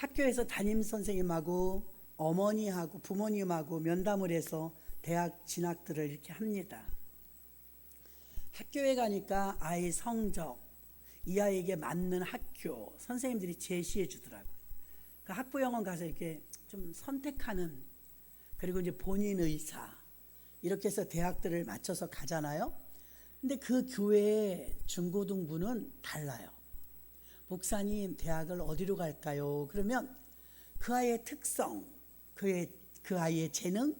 학교에서 담임 선생님하고 어머니하고 부모님하고 면담을 해서 대학 진학들을 이렇게 합니다. 학교에 가니까 아이 성적, 이 아이에게 맞는 학교 선생님들이 제시해 주더라고요. 그 학부형은 가서 이렇게 좀 선택하는, 그리고 이제 본인 의사 이렇게 해서 대학들을 맞춰서 가잖아요. 근데 그 교회의 중고등부는 달라요. 목사님, 대학을 어디로 갈까요? 그러면 그 아이의 특성, 그 아이의 재능,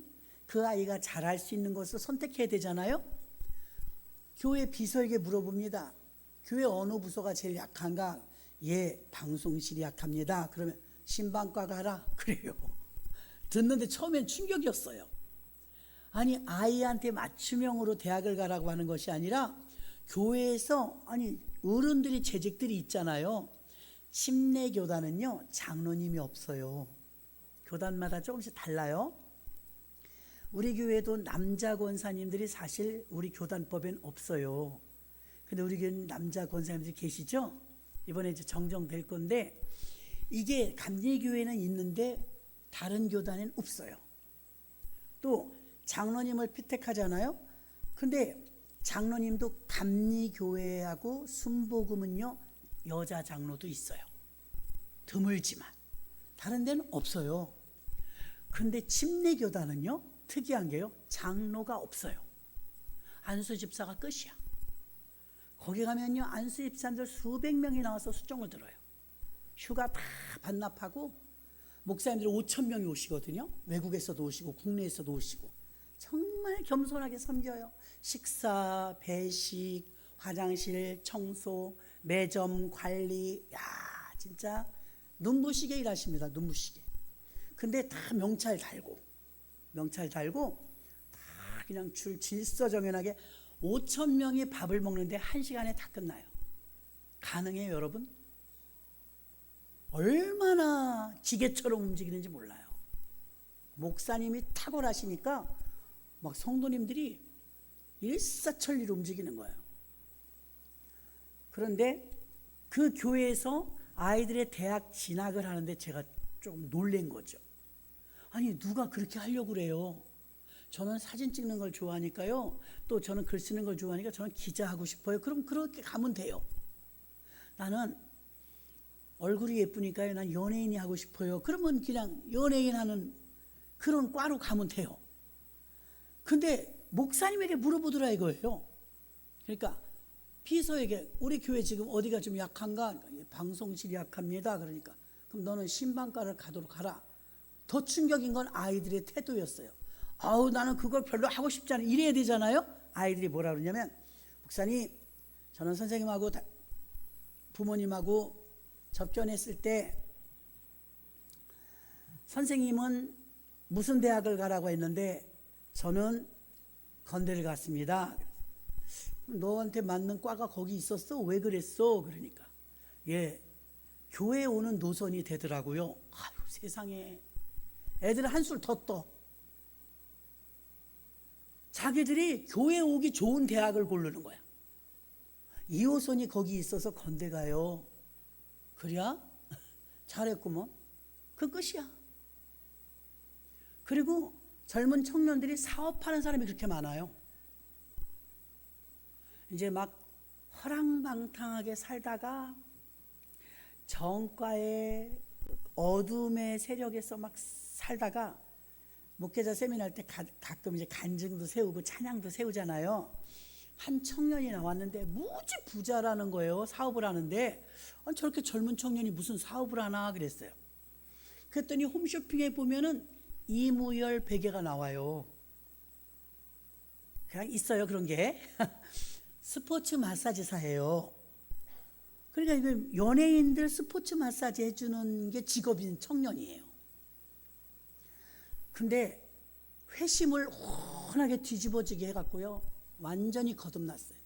그 아이가 잘할 수 있는 것을 선택해야 되잖아요. 교회 비서에게 물어봅니다. 교회 어느 부서가 제일 약한가? 예, 방송실이 약합니다. 그러면 신방과 가라. 그래요. 듣는데 처음엔 충격이었어요. 아니, 아이한테 맞춤형으로 대학을 가라고 하는 것이 아니라 교회에서, 아니, 어른들이 재직들이 있잖아요. 침례교단은요, 장로님이 없어요. 교단마다 조금씩 달라요. 우리 교회도 남자 권사님들이 사실 우리 교단법엔 없어요. 근데 우리 교회는 남자 권사님들이 계시죠? 이번에 이제 정정될 건데, 이게 감리교회는 있는데 다른 교단엔 없어요. 또 장로님을 피택하잖아요. 근데 장로님도 감리교회하고 순복음은요, 여자 장로도 있어요. 드물지만 다른 데는 없어요. 근데 침례교단은요, 특이한 게요, 장로가 없어요. 안수 집사가 끝이야. 거기 가면요, 안수 집사들 수백 명이 나와서 수종을 들어요. 휴가 다 반납하고 목사님들이 5,000명이 오시거든요. 외국에서도 오시고 국내에서도 오시고 정말 겸손하게 섬겨요. 식사, 배식, 화장실 청소, 매점 관리, 야, 진짜 눈부시게 일하십니다. 눈부시게. 근데 다 명찰 달고 다 그냥 줄 질서정연하게 5,000명이 밥을 먹는데 1시간에 다 끝나요. 가능해요, 여러분? 얼마나 기계처럼 움직이는지 몰라요. 목사님이 탁월하시니까 막 성도님들이 일사천리로 움직이는 거예요. 그런데 그 교회에서 아이들의 대학 진학을 하는데 제가 좀 놀란 거죠. 아니, 누가 그렇게 하려고 그래요? 저는 사진 찍는 걸 좋아하니까요. 또 저는 글 쓰는 걸 좋아하니까 저는 기자 하고 싶어요. 그럼 그렇게 가면 돼요. 나는 얼굴이 예쁘니까요. 난 연예인이 하고 싶어요. 그러면 그냥 연예인 하는 그런 과로 가면 돼요. 근데 목사님에게 물어보더라 이거예요. 그러니까 비서에게 우리 교회 지금 어디가 좀 약한가? 방송실이 약합니다. 그러니까 그럼 너는 신방과를 가도록 하라. 더 충격인 건 아이들의 태도였어요. 아우, 나는 그걸 별로 하고 싶지 않아. 이래야 되잖아요. 아이들이 뭐라 그러냐면, 목사님, 저는 선생님하고 부모님하고 접견했을 때 선생님은 무슨 대학을 가라고 했는데 저는 건대를 갔습니다. 너한테 맞는 과가 거기 있었어? 왜 그랬어? 그러니까 예, 교회에 오는 노선이 되더라고요. 아유, 세상에. 애들 한술 더 떠. 자기들이 교회 오기 좋은 대학을 고르는 거야. 2호선이 거기 있어서 건대 가요. 그래야 잘했구먼. 그 끝이야. 그리고 젊은 청년들이 사업하는 사람이 그렇게 많아요. 이제 막 허랑방탕하게 살다가 정과의 어둠의 세력에서 막 살다가 목회자 세미나 할 때 가끔 이제 간증도 세우고 찬양도 세우잖아요. 한 청년이 나왔는데 무지 부자라는 거예요. 사업을 하는데 아니, 저렇게 젊은 청년이 무슨 사업을 하나 그랬어요. 그랬더니 홈쇼핑에 보면은 이무열 베개가 나와요. 그냥 있어요, 그런 게. 스포츠 마사지사예요. 그러니까 이거 연예인들 스포츠 마사지 해주는 게 직업인 청년이에요. 근데 회심을 훤하게 뒤집어지게 해갖고요, 완전히 거듭났어요.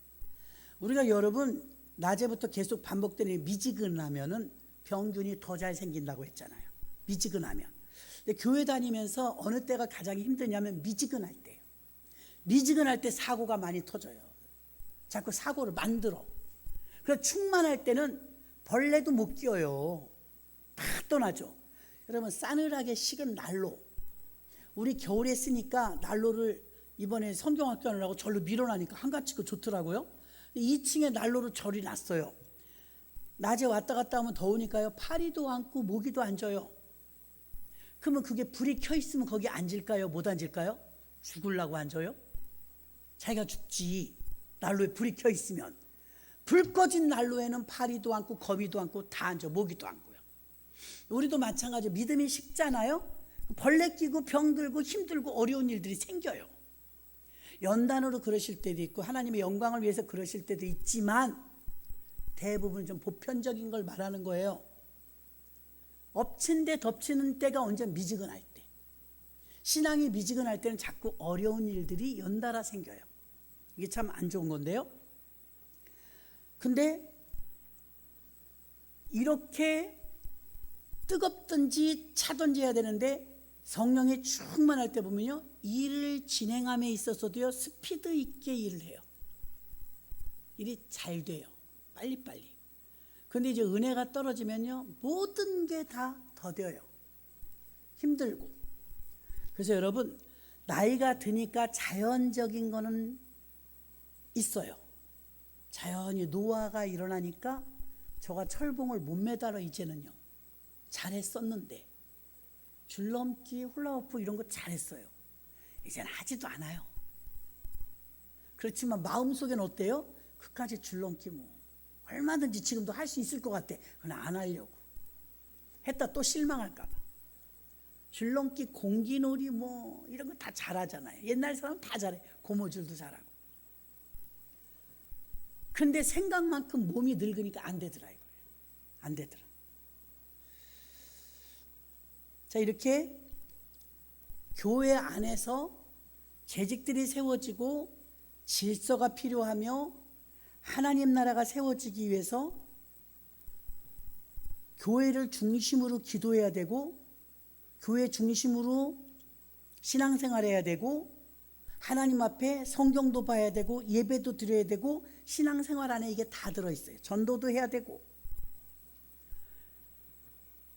우리가 여러분 낮에부터 계속 반복되는 미지근하면은 병균이 더 잘 생긴다고 했잖아요. 미지근하면. 근데 교회 다니면서 어느 때가 가장 힘드냐면 미지근할 때예요. 미지근할 때 사고가 많이 터져요. 자꾸 사고를 만들어. 그래서 충만할 때는 벌레도 못 끼어요. 다 떠나죠. 여러분 싸늘하게 식은 난로, 우리 겨울에 쓰니까 난로를 이번에 성경학교 하느라고 절로 밀어놔니까 한가지고 좋더라고요. 2층에 난로로 절이 났어요. 낮에 왔다 갔다 하면 더우니까요, 파리도 앉고 모기도 앉아요. 그러면 그게 불이 켜 있으면 거기 앉을까요? 못 앉을까요? 죽으려고 앉아요? 자기가 죽지. 난로에 불이 켜 있으면. 불 꺼진 난로에는 파리도 앉고 거미도 앉고 다 앉아. 모기도 앉고요. 우리도 마찬가지로 믿음이 식잖아요. 벌레 끼고 병 들고 힘들고 어려운 일들이 생겨요. 연단으로 그러실 때도 있고 하나님의 영광을 위해서 그러실 때도 있지만 대부분 좀 보편적인 걸 말하는 거예요. 엎친 데 덮치는 때가 언제? 미지근할 때. 신앙이 미지근할 때는 자꾸 어려운 일들이 연달아 생겨요. 이게 참 안 좋은 건데요. 근데 이렇게 뜨겁든지 차든지 해야 되는데 성령이 충만할 때 보면요, 일을 진행함에 있어서도요, 스피드 있게 일을 해요. 일이 잘 돼요. 빨리빨리. 근데 이제 은혜가 떨어지면요, 모든 게 다 더뎌요. 힘들고. 그래서 여러분, 나이가 드니까 자연적인 거는 있어요. 자연히 노화가 일어나니까 저가 철봉을 못 매달아 이제는요. 잘했었는데 줄넘기, 훌라후프 이런 거 잘했어요. 이제는 하지도 않아요. 그렇지만 마음속엔 어때요? 그까지 줄넘기 뭐 얼마든지 지금도 할 수 있을 것 같아. 그러나 안 하려고. 했다 또 실망할까 봐. 줄넘기, 공기놀이 뭐 이런 거 다 잘하잖아요. 옛날 사람 다 잘해. 고무줄도 잘하고. 근데 생각만큼 몸이 늙으니까 안 되더라 이거예요. 안 되더라. 자, 이렇게 교회 안에서 재직들이 세워지고 질서가 필요하며 하나님 나라가 세워지기 위해서 교회를 중심으로 기도해야 되고 교회 중심으로 신앙생활해야 되고 하나님 앞에 성경도 봐야 되고 예배도 드려야 되고 신앙생활 안에 이게 다 들어있어요. 전도도 해야 되고.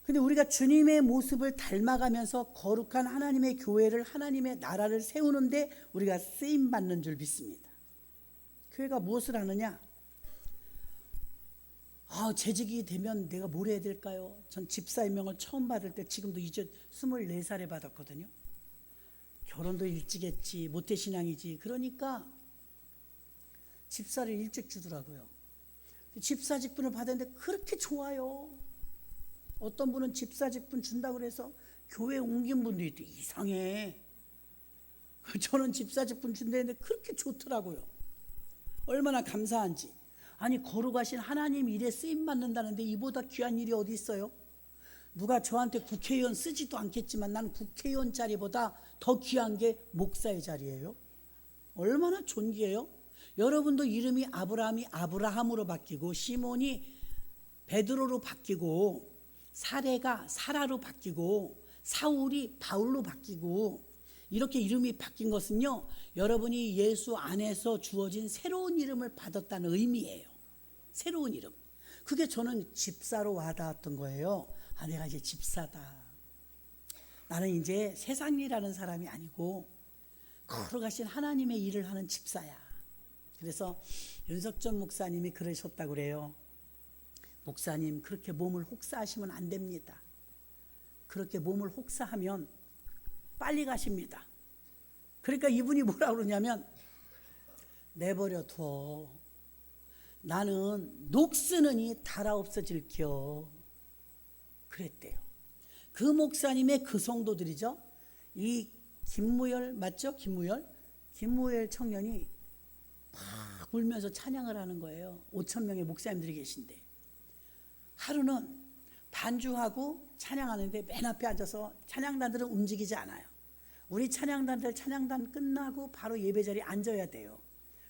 근데 우리가 주님의 모습을 닮아가면서 거룩한 하나님의 교회를, 하나님의 나라를 세우는데 우리가 쓰임받는 줄 믿습니다. 교회가 무엇을 하느냐? 재직이 되면 내가 뭘 해야 될까요? 전 집사 임명을 처음 받을 때 지금도 이제 24살에 받았거든요. 결혼도 일찍 했지, 모태신앙이지. 그러니까 집사를 일찍 주더라고요. 집사 직분을 받았는데 그렇게 좋아요. 어떤 분은 집사 직분 준다고 그래서 교회 옮긴 분도 있대. 이상해. 저는 집사 직분 준다는데 그렇게 좋더라고요. 얼마나 감사한지. 아니, 거룩하신 하나님 일에 쓰임받는다는데 이보다 귀한 일이 어디 있어요? 누가 저한테 국회의원 쓰지도 않겠지만 난 국회의원 자리보다 더 귀한 게 목사의 자리예요. 얼마나 존귀해요? 여러분도 이름이 아브라함이 아브라함으로 바뀌고 시몬이 베드로로 바뀌고 사레가 사라로 바뀌고 사울이 바울로 바뀌고 이렇게 이름이 바뀐 것은요, 여러분이 예수 안에서 주어진 새로운 이름을 받았다는 의미예요. 새로운 이름. 그게 저는 집사로 와닿았던 거예요. 내가 이제 집사다. 나는 이제 세상 일하는 사람이 아니고 거룩하신 하나님의 일을 하는 집사야. 그래서 윤석전 목사님이 그러셨다고 그래요. 목사님, 그렇게 몸을 혹사하시면 안 됩니다. 그렇게 몸을 혹사하면 빨리 가십니다. 그러니까 이분이 뭐라 그러냐면, 내버려 둬. 나는 녹쓰느니 달아 없어질겨. 그랬대요. 그 목사님의 그 성도들이죠. 이 김무열 맞죠? 김무열 청년이 막 울면서 찬양을 하는 거예요. 5,000명의 목사님들이 계신데 하루는 반주하고 찬양하는데 맨 앞에 앉아서 찬양단들은 움직이지 않아요. 우리 찬양단들 찬양단 끝나고 바로 예배자리에 앉아야 돼요.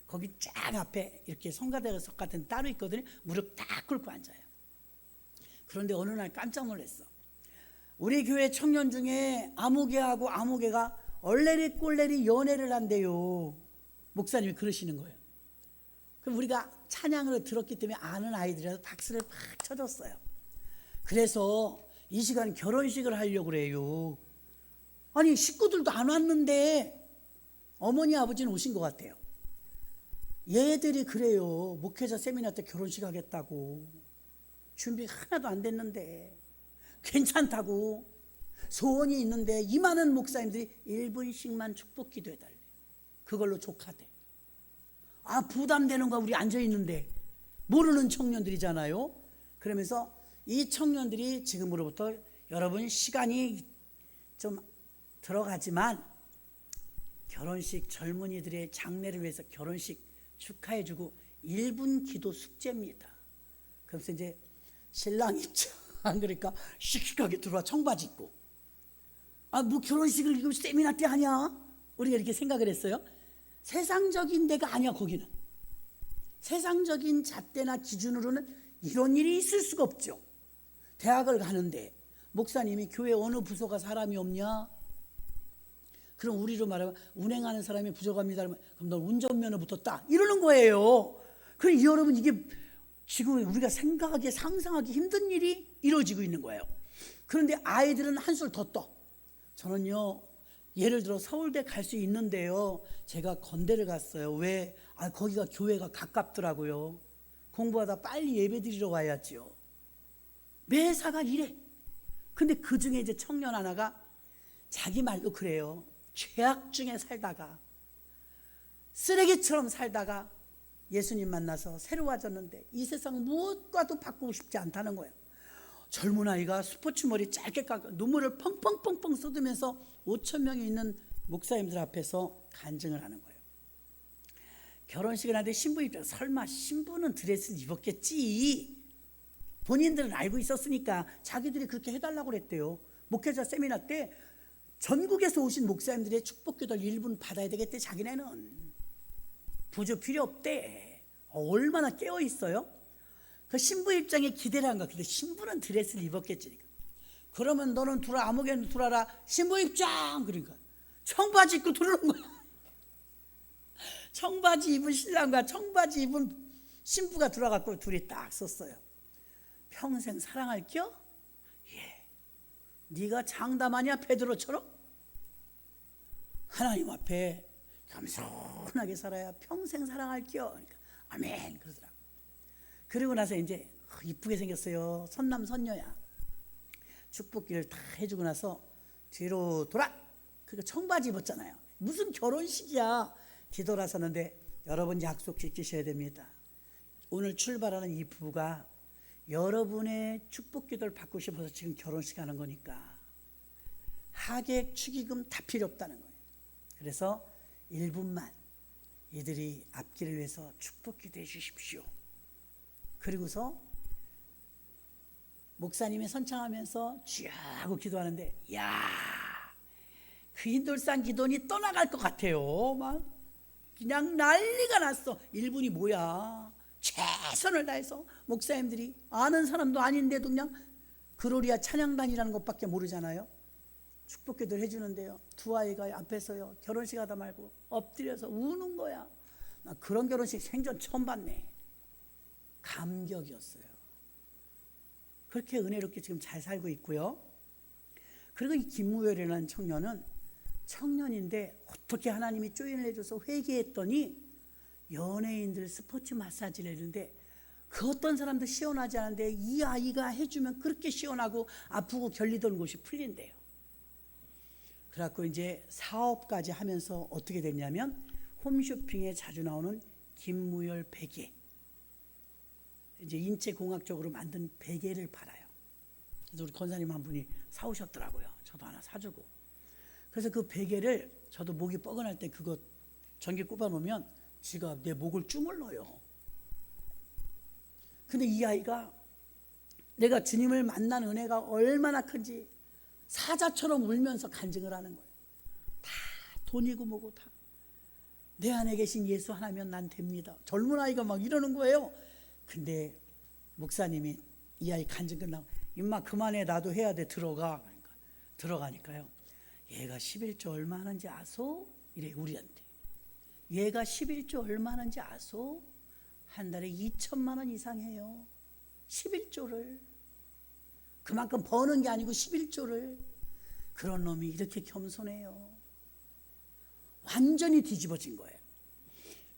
거기 쫙 앞에 이렇게 성가대석 같은 따로 있거든요. 무릎 딱 꿇고 앉아요. 그런데 어느 날 깜짝 놀랐어. 우리 교회 청년 중에 아무개하고 아무개가 얼레리 꼴레리 연애를 한대요. 목사님이 그러시는 거예요. 그럼 우리가 찬양을 들었기 때문에 아는 아이들이라서 박수를 팍 쳐줬어요. 그래서 이 시간 결혼식을 하려고 그래요. 아니 식구들도 안 왔는데 어머니 아버지는 오신 것 같아요. 얘들이 그래요. 목회자 세미나 때 결혼식 하겠다고. 준비 하나도 안 됐는데 괜찮다고. 소원이 있는데 이 많은 목사님들이 1분씩만 축복 기도해달래. 그걸로 족하대. 아 부담되는 거 우리 앉아있는데. 모르는 청년들이잖아요. 그러면서 이 청년들이 지금으로부터 여러분 시간이 좀 들어가지만 결혼식 젊은이들의 장례를 위해서 결혼식 축하해주고 1분 기도 숙제입니다. 그래서 이제 신랑 입장 그러니까 씩씩하게 들어와 청바지 입고 아 뭐 결혼식을 이거 세미나 때 하냐? 우리가 이렇게 생각을 했어요. 세상적인 데가 아니야. 거기는 세상적인 잣대나 기준으로는 이런 일이 있을 수가 없죠. 대학을 가는데 목사님이 교회 어느 부서가 사람이 없냐? 그럼 우리로 말하면 운행하는 사람이 부족합니다. 그럼 너 운전면허부터 따 이러는 거예요. 그럼 여러분 이게 지금 우리가 생각하기 상상하기 힘든 일이 이루어지고 있는 거예요. 그런데 아이들은 한술 더 떠. 저는요 예를 들어 서울대 갈 수 있는데요 제가 건대를 갔어요. 왜? 거기가 교회가 가깝더라고요. 공부하다 빨리 예배드리러 와야지요. 매사가 이래. 근데 그 중에 이제 청년 하나가 자기 말도 그래요. 죄악 중에 살다가 쓰레기처럼 살다가 예수님 만나서 새로워졌는데 이 세상 무엇과도 바꾸고 싶지 않다는 거예요. 젊은 아이가 스포츠 머리 짧게 깎아 눈물을 펑펑펑펑 쏟으면서 5천 명이 있는 목사님들 앞에서 간증을 하는 거예요. 결혼식을 하는데 신부 입장에서 설마 신부는 드레스를 입었겠지. 본인들은 알고 있었으니까 자기들이 그렇게 해달라고 그랬대요. 목회자 세미나 때 전국에서 오신 목사님들의 축복기도를 1분 받아야 되겠대. 자기네는 부조 필요 없대. 얼마나 깨어있어요. 그 신부 입장에 기대를 한 거야. 근데 신부는 드레스를 입었겠지. 그러면 너는 들어와 아무개나 들어와라. 신부 입장. 그러니까 청바지 입고 들어오는 거야. 청바지 입은 신랑과 청바지 입은 신부가 들어가고 둘이 딱 섰어요. 평생 사랑할겨? 예. 네가 장담하냐 베드로처럼? 하나님 앞에 겸손하게 살아야 평생 사랑할겨. 그러니까 아멘 그러더라고. 그리고 나서 이제 이쁘게 생겼어요. 선남 선녀야. 축복기를 다 해주고 나서 뒤로 돌아. 그러니까 청바지 입었잖아요. 무슨 결혼식이야. 뒤돌아서는데 여러분 약속 지키셔야 됩니다. 오늘 출발하는 이 부부가 여러분의 축복기도를 받고 싶어서 지금 결혼식 하는 거니까 하객 축의금 다 필요 없다는 거예요. 그래서 1분만 이들이 앞길을 위해서 축복기도 해 주십시오. 그리고서 목사님이 선창하면서 쥐 하고 기도하는데 야, 그 인돌산 기도니 떠나갈 것 같아요. 막 그냥 난리가 났어. 1분이 뭐야. 최선을 다해서 목사님들이 아는 사람도 아닌데도 그냥 그로리아 찬양단이라는 것밖에 모르잖아요. 축복기도를 해주는데요. 두 아이가 앞에서요 결혼식 하다 말고 엎드려서 우는 거야. 나 그런 결혼식 생전 처음 봤네. 감격이었어요. 그렇게 은혜롭게 지금 잘 살고 있고요. 그리고 이 김무열이라는 청년은 청년인데 어떻게 하나님이 조인을 해줘서 회개했더니 연예인들 스포츠 마사지를 해주는데 그 어떤 사람도 시원하지 않은데 이 아이가 해주면 그렇게 시원하고 아프고 결리던 곳이 풀린대요. 그래갖고 이제 사업까지 하면서 어떻게 됐냐면 홈쇼핑에 자주 나오는 김무열 베개, 이제 인체공학적으로 만든 베개를 팔아요. 그래서 우리 권사님 한 분이 사오셨더라고요. 저도 하나 사주고. 그래서 그 베개를 저도 목이 뻐근할 때 그거 전기 꼽아놓으면 지가 내 목을 주물러요. 근데 이 아이가 내가 주님을 만난 은혜가 얼마나 큰지 사자처럼 울면서 간증을 하는 거예요. 다 돈이고 뭐고 다. 내 안에 계신 예수 하나면 난 됩니다. 젊은 아이가 막 이러는 거예요. 근데 목사님이 이 아이 간증 끝나고 임마 그만해 나도 해야 돼 들어가. 그러니까 들어가니까요. 얘가 11조 얼마 하는지 아소? 이래 우리한테. 얘가 11조 얼마 하는지 아소? 한 달에 2천만 원 이상 해요. 11조를. 그만큼 버는 게 아니고 11조를. 그런 놈이 이렇게 겸손해요. 완전히 뒤집어진 거예요.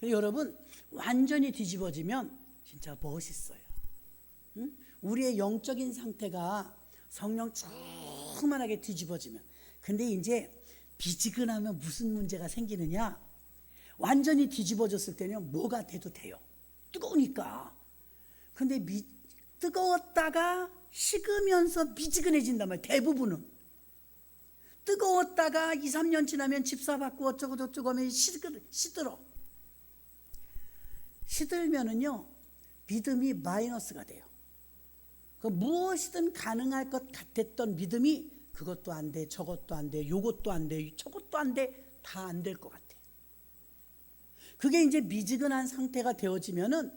여러분, 완전히 뒤집어지면 진짜 멋있어요. 응? 우리의 영적인 상태가 성령 충만하게 뒤집어지면. 근데 이제 미지근하면 무슨 문제가 생기느냐? 완전히 뒤집어졌을 때는 뭐가 돼도 돼요. 뜨거우니까. 근데 뜨거웠다가 식으면서 미지근해진단 말이에요. 대부분은. 뜨거웠다가 2, 3년 지나면 집사 받고 어쩌고 저쩌고 하면 시들어. 시들면은요, 믿음이 마이너스가 돼요. 그 무엇이든 가능할 것 같았던 믿음이 그것도 안 돼, 저것도 안 돼, 요것도 안 돼, 저것도 안 돼, 다 안 될 것 같아. 그게 이제 미지근한 상태가 되어지면은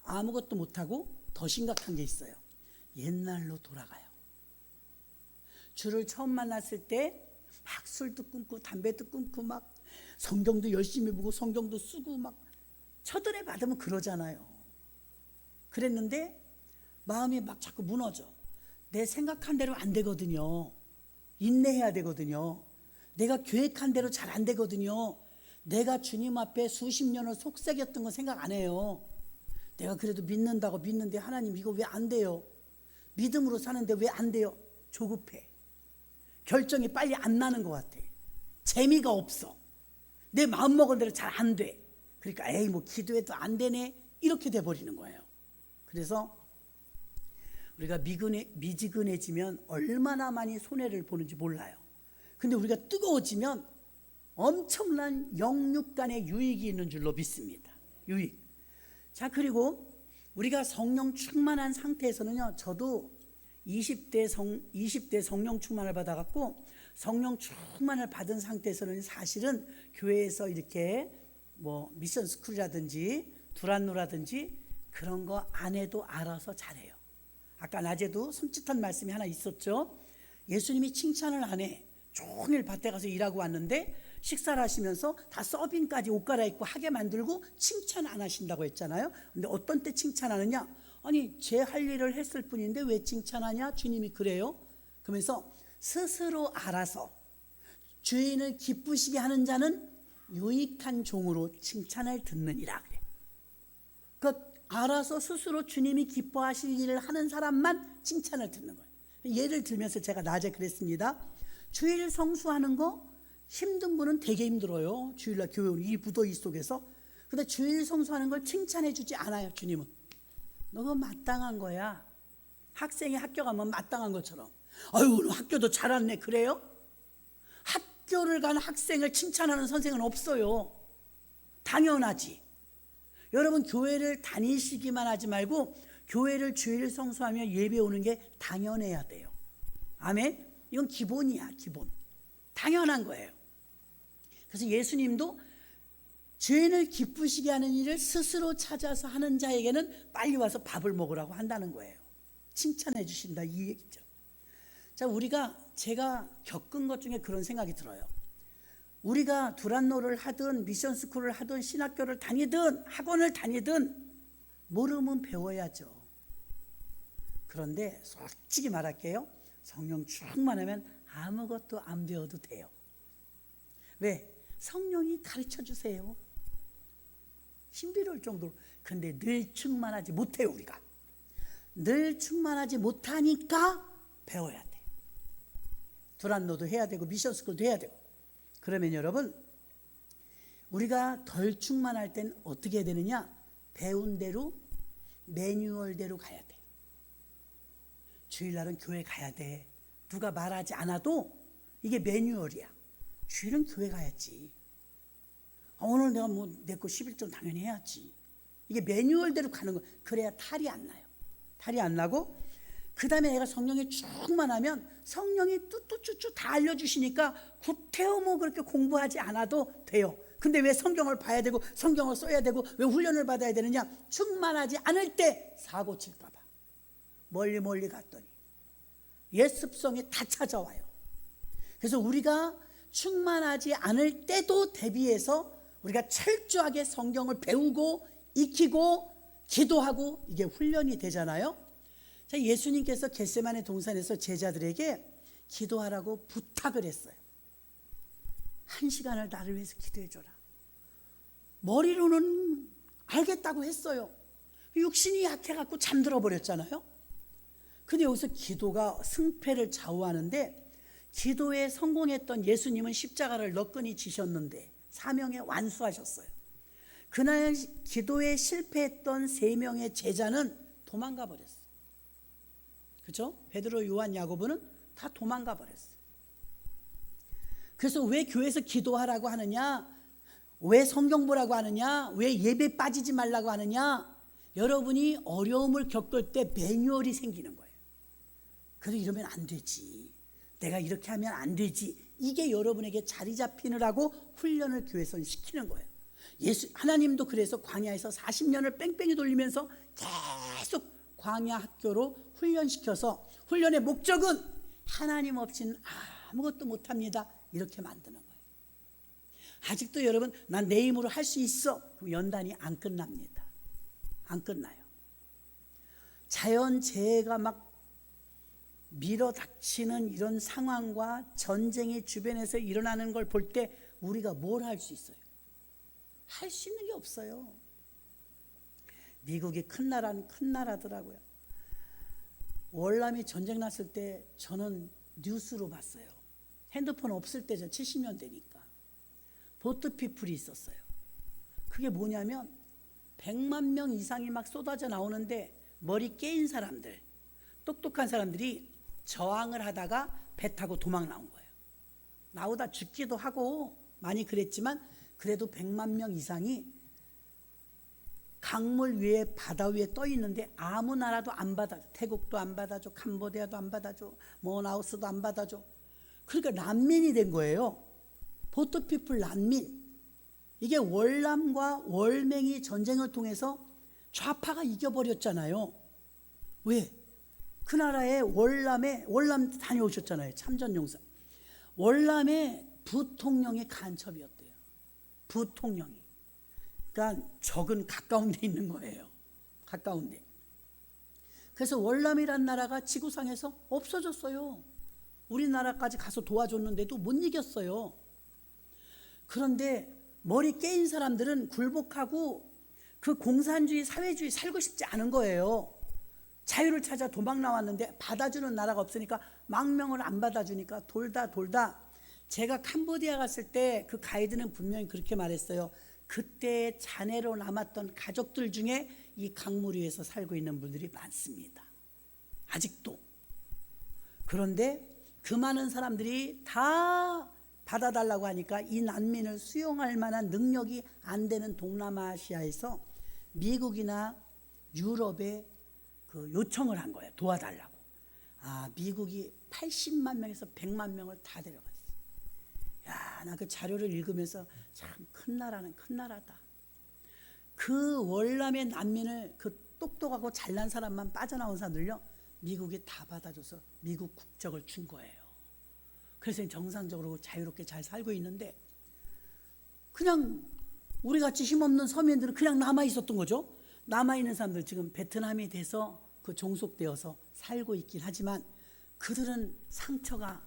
아무것도 못하고 더 심각한 게 있어요. 옛날로 돌아가요. 주를 처음 만났을 때 막 술도 끊고 담배도 끊고 막 성경도 열심히 보고 성경도 쓰고 막 첫은혜 받으면 그러잖아요. 그랬는데 마음이 막 자꾸 무너져. 내 생각한 대로 안 되거든요. 인내해야 되거든요. 내가 계획한 대로 잘 안 되거든요. 내가 주님 앞에 수십 년을 속삭였던 거 생각 안 해요. 내가 그래도 믿는다고 믿는데 하나님 이거 왜 안 돼요? 믿음으로 사는데 왜 안 돼요? 조급해. 결정이 빨리 안 나는 것 같아. 재미가 없어. 내 마음먹은 대로 잘 안 돼. 그러니까 에이 뭐 기도해도 안 되네 이렇게 돼버리는 거예요. 그래서 우리가 미지근해지면 얼마나 많이 손해를 보는지 몰라요. 근데 우리가 뜨거워지면 엄청난 영육 간의 유익이 있는 줄로 믿습니다. 유익. 자, 그리고 우리가 성령 충만한 상태에서는요, 저도 20대 성령 충만을 받아갖고 성령 충만을 받은 상태에서는 사실은 교회에서 이렇게 뭐 미션 스쿨이라든지 두란노라든지 그런 거 안 해도 알아서 잘해요. 아까 낮에도 손짓한 말씀이 하나 있었죠. 예수님이 칭찬을 안 해. 종일 밭에 가서 일하고 왔는데 식사를 하시면서 다 서빙까지 옷 갈아입고 하게 만들고 칭찬 안 하신다고 했잖아요. 근데 어떤 때 칭찬하느냐? 아니 제 할 일을 했을 뿐인데 왜 칭찬하냐? 주님이 그래요. 그러면서 스스로 알아서 주인을 기쁘시게 하는 자는 유익한 종으로 칭찬을 듣느니라 그래. 그 알아서 스스로 주님이 기뻐하실 일을 하는 사람만 칭찬을 듣는 거예요. 예를 들면서 제가 낮에 그랬습니다. 주일 성수하는 거 힘든 분은 되게 힘들어요. 주일날 교회 이 무더위 속에서. 근데 주일 성수하는 걸 칭찬해 주지 않아요. 주님은 너가 마땅한 거야. 학생이 학교 가면 마땅한 것처럼. 아유 오늘 학교도 잘 왔네. 그래요? 학교를 간 학생을 칭찬하는 선생은 없어요. 당연하지. 여러분 교회를 다니시기만 하지 말고 교회를 주일 성수하며 예배 오는 게 당연해야 돼요. 아멘. 이건 기본이야. 기본. 당연한 거예요. 그래서 예수님도 죄인을 기쁘시게 하는 일을 스스로 찾아서 하는 자에게는 빨리 와서 밥을 먹으라고 한다는 거예요. 칭찬해 주신다 이 얘기죠. 자, 제가 겪은 것 중에 그런 생각이 들어요. 우리가 두란노를 하든 미션스쿨을 하든 신학교를 다니든 학원을 다니든 모르면 배워야죠. 그런데 솔직히 말할게요. 성령 충만하면 아무것도 안 배워도 돼요. 왜? 성령이 가르쳐 주세요. 신비로울 정도로. 근데 늘 충만하지 못해요. 우리가 늘 충만하지 못하니까 배워야 돼. 두란노도 해야 되고 미션스쿨도 해야 되고. 그러면 여러분 우리가 덜 충만할 땐 어떻게 해야 되느냐? 배운 대로 매뉴얼대로 가야 돼. 주일날은 교회 가야 돼. 누가 말하지 않아도 이게 매뉴얼이야. 주일은 교회 가야지. 오늘 내가 뭐 내 거 11조 당연히 해야지. 이게 매뉴얼대로 가는 거. 그래야 탈이 안 나요. 탈이 안 나고 그 다음에 내가 성령이 충만하면 성령이 뚜뚜쭈쭈 다 알려주시니까 구태여 뭐 그렇게 공부하지 않아도 돼요. 근데 왜 성경을 봐야 되고 성경을 써야 되고 왜 훈련을 받아야 되느냐? 충만하지 않을 때 사고 칠까 봐. 멀리 갔더니 옛 습성이 다 찾아와요. 그래서 우리가 충만하지 않을 때도 대비해서 우리가 철저하게 성경을 배우고 익히고 기도하고 이게 훈련이 되잖아요. 자, 예수님께서 겟세마네 동산에서 제자들에게 기도하라고 부탁을 했어요. 1시간을 나를 위해서 기도해 줘라. 머리로는 알겠다고 했어요. 육신이 약해갖고 잠들어 버렸잖아요. 근데 여기서 기도가 승패를 좌우하는데, 기도에 성공했던 예수님은 십자가를 너끈히 지셨는데 사명에 완수하셨어요. 그날 기도에 실패했던 3명의 제자는 도망가 버렸어요. 그렇죠? 베드로, 요한, 야고보는 다 도망가 버렸어요. 그래서 왜 교회에서 기도하라고 하느냐, 왜 성경 보라고 하느냐, 왜 예배 빠지지 말라고 하느냐, 여러분이 어려움을 겪을 때 매뉴얼이 생기는 거예요. 그래도 이러면 안 되지, 내가 이렇게 하면 안 되지, 이게 여러분에게 자리 잡히느라고 훈련을 교회에서 시키는 거예요. 하나님도 그래서 광야에서 40년을 뺑뺑이 돌리면서 계속 광야 학교로 훈련시켜서, 훈련의 목적은 하나님 없이는 아무것도 못합니다, 이렇게 만드는 거예요. 아직도 여러분, 난 내 힘으로 할 수 있어, 그럼 연단이 안 끝납니다. 안 끝나요. 자연재해가 막 밀어닥치는 이런 상황과 전쟁이 주변에서 일어나는 걸 볼 때 우리가 뭘 할 수 있어요? 할 수 있는 게 없어요. 미국이 큰 나라는 큰 나라더라고요. 월남이 전쟁 났을 때 저는 뉴스로 봤어요. 핸드폰 없을 때죠. 70년대니까. 보트피플이 있었어요. 그게 뭐냐면 100만 명 이상이 막 쏟아져 나오는데, 머리 깨인 사람들, 똑똑한 사람들이 저항을 하다가 배 타고 도망 나온 거예요. 나오다 죽기도 하고 많이 그랬지만, 그래도 100만 명 이상이 강물 위에, 바다 위에 떠 있는데 아무 나라도 안 받아줘. 태국도 안 받아줘, 캄보디아도 안 받아줘, 라오스도 안 받아줘. 그러니까 난민이 된 거예요. 보트피플 난민. 이게 월남과 월맹이 전쟁을 통해서 좌파가 이겨버렸잖아요. 왜? 그 나라에 월남 다녀오셨잖아요. 참전용사. 월남의 부통령의 간첩이었대요. 부통령이. 그러니까 적은 가까운 데 있는 거예요. 가까운 데. 그래서 월남이란 나라가 지구상에서 없어졌어요. 우리나라까지 가서 도와줬는데도 못 이겼어요. 그런데 머리 깨인 사람들은 굴복하고 그 공산주의, 사회주의 살고 싶지 않은 거예요. 자유를 찾아 도망 나왔는데 받아주는 나라가 없으니까, 망명을 안 받아주니까 돌다 제가 캄보디아 갔을 때 그 가이드는 분명히 그렇게 말했어요. 그때 잔해로 남았던 가족들 중에 이 강물 위에서 살고 있는 분들이 많습니다. 아직도. 그런데 그 많은 사람들이 다 받아달라고 하니까 이 난민을 수용할 만한 능력이 안 되는 동남아시아에서 미국이나 유럽에 그 요청을 한 거예요. 도와달라고. 미국이 80만 명에서 100만 명을 다 데려갔어요. 야, 나 그 자료를 읽으면서 참 큰 나라는 큰 나라다. 그 월남의 난민을, 그 똑똑하고 잘난 사람만 빠져나온 사람들요, 미국이 다 받아줘서 미국 국적을 준 거예요. 그래서 정상적으로 자유롭게 잘 살고 있는데, 그냥 우리같이 힘없는 서민들은 그냥 남아 있었던 거죠. 남아 있는 사람들 지금 베트남이 돼서 그 종속되어서 살고 있긴 하지만, 그들은 상처가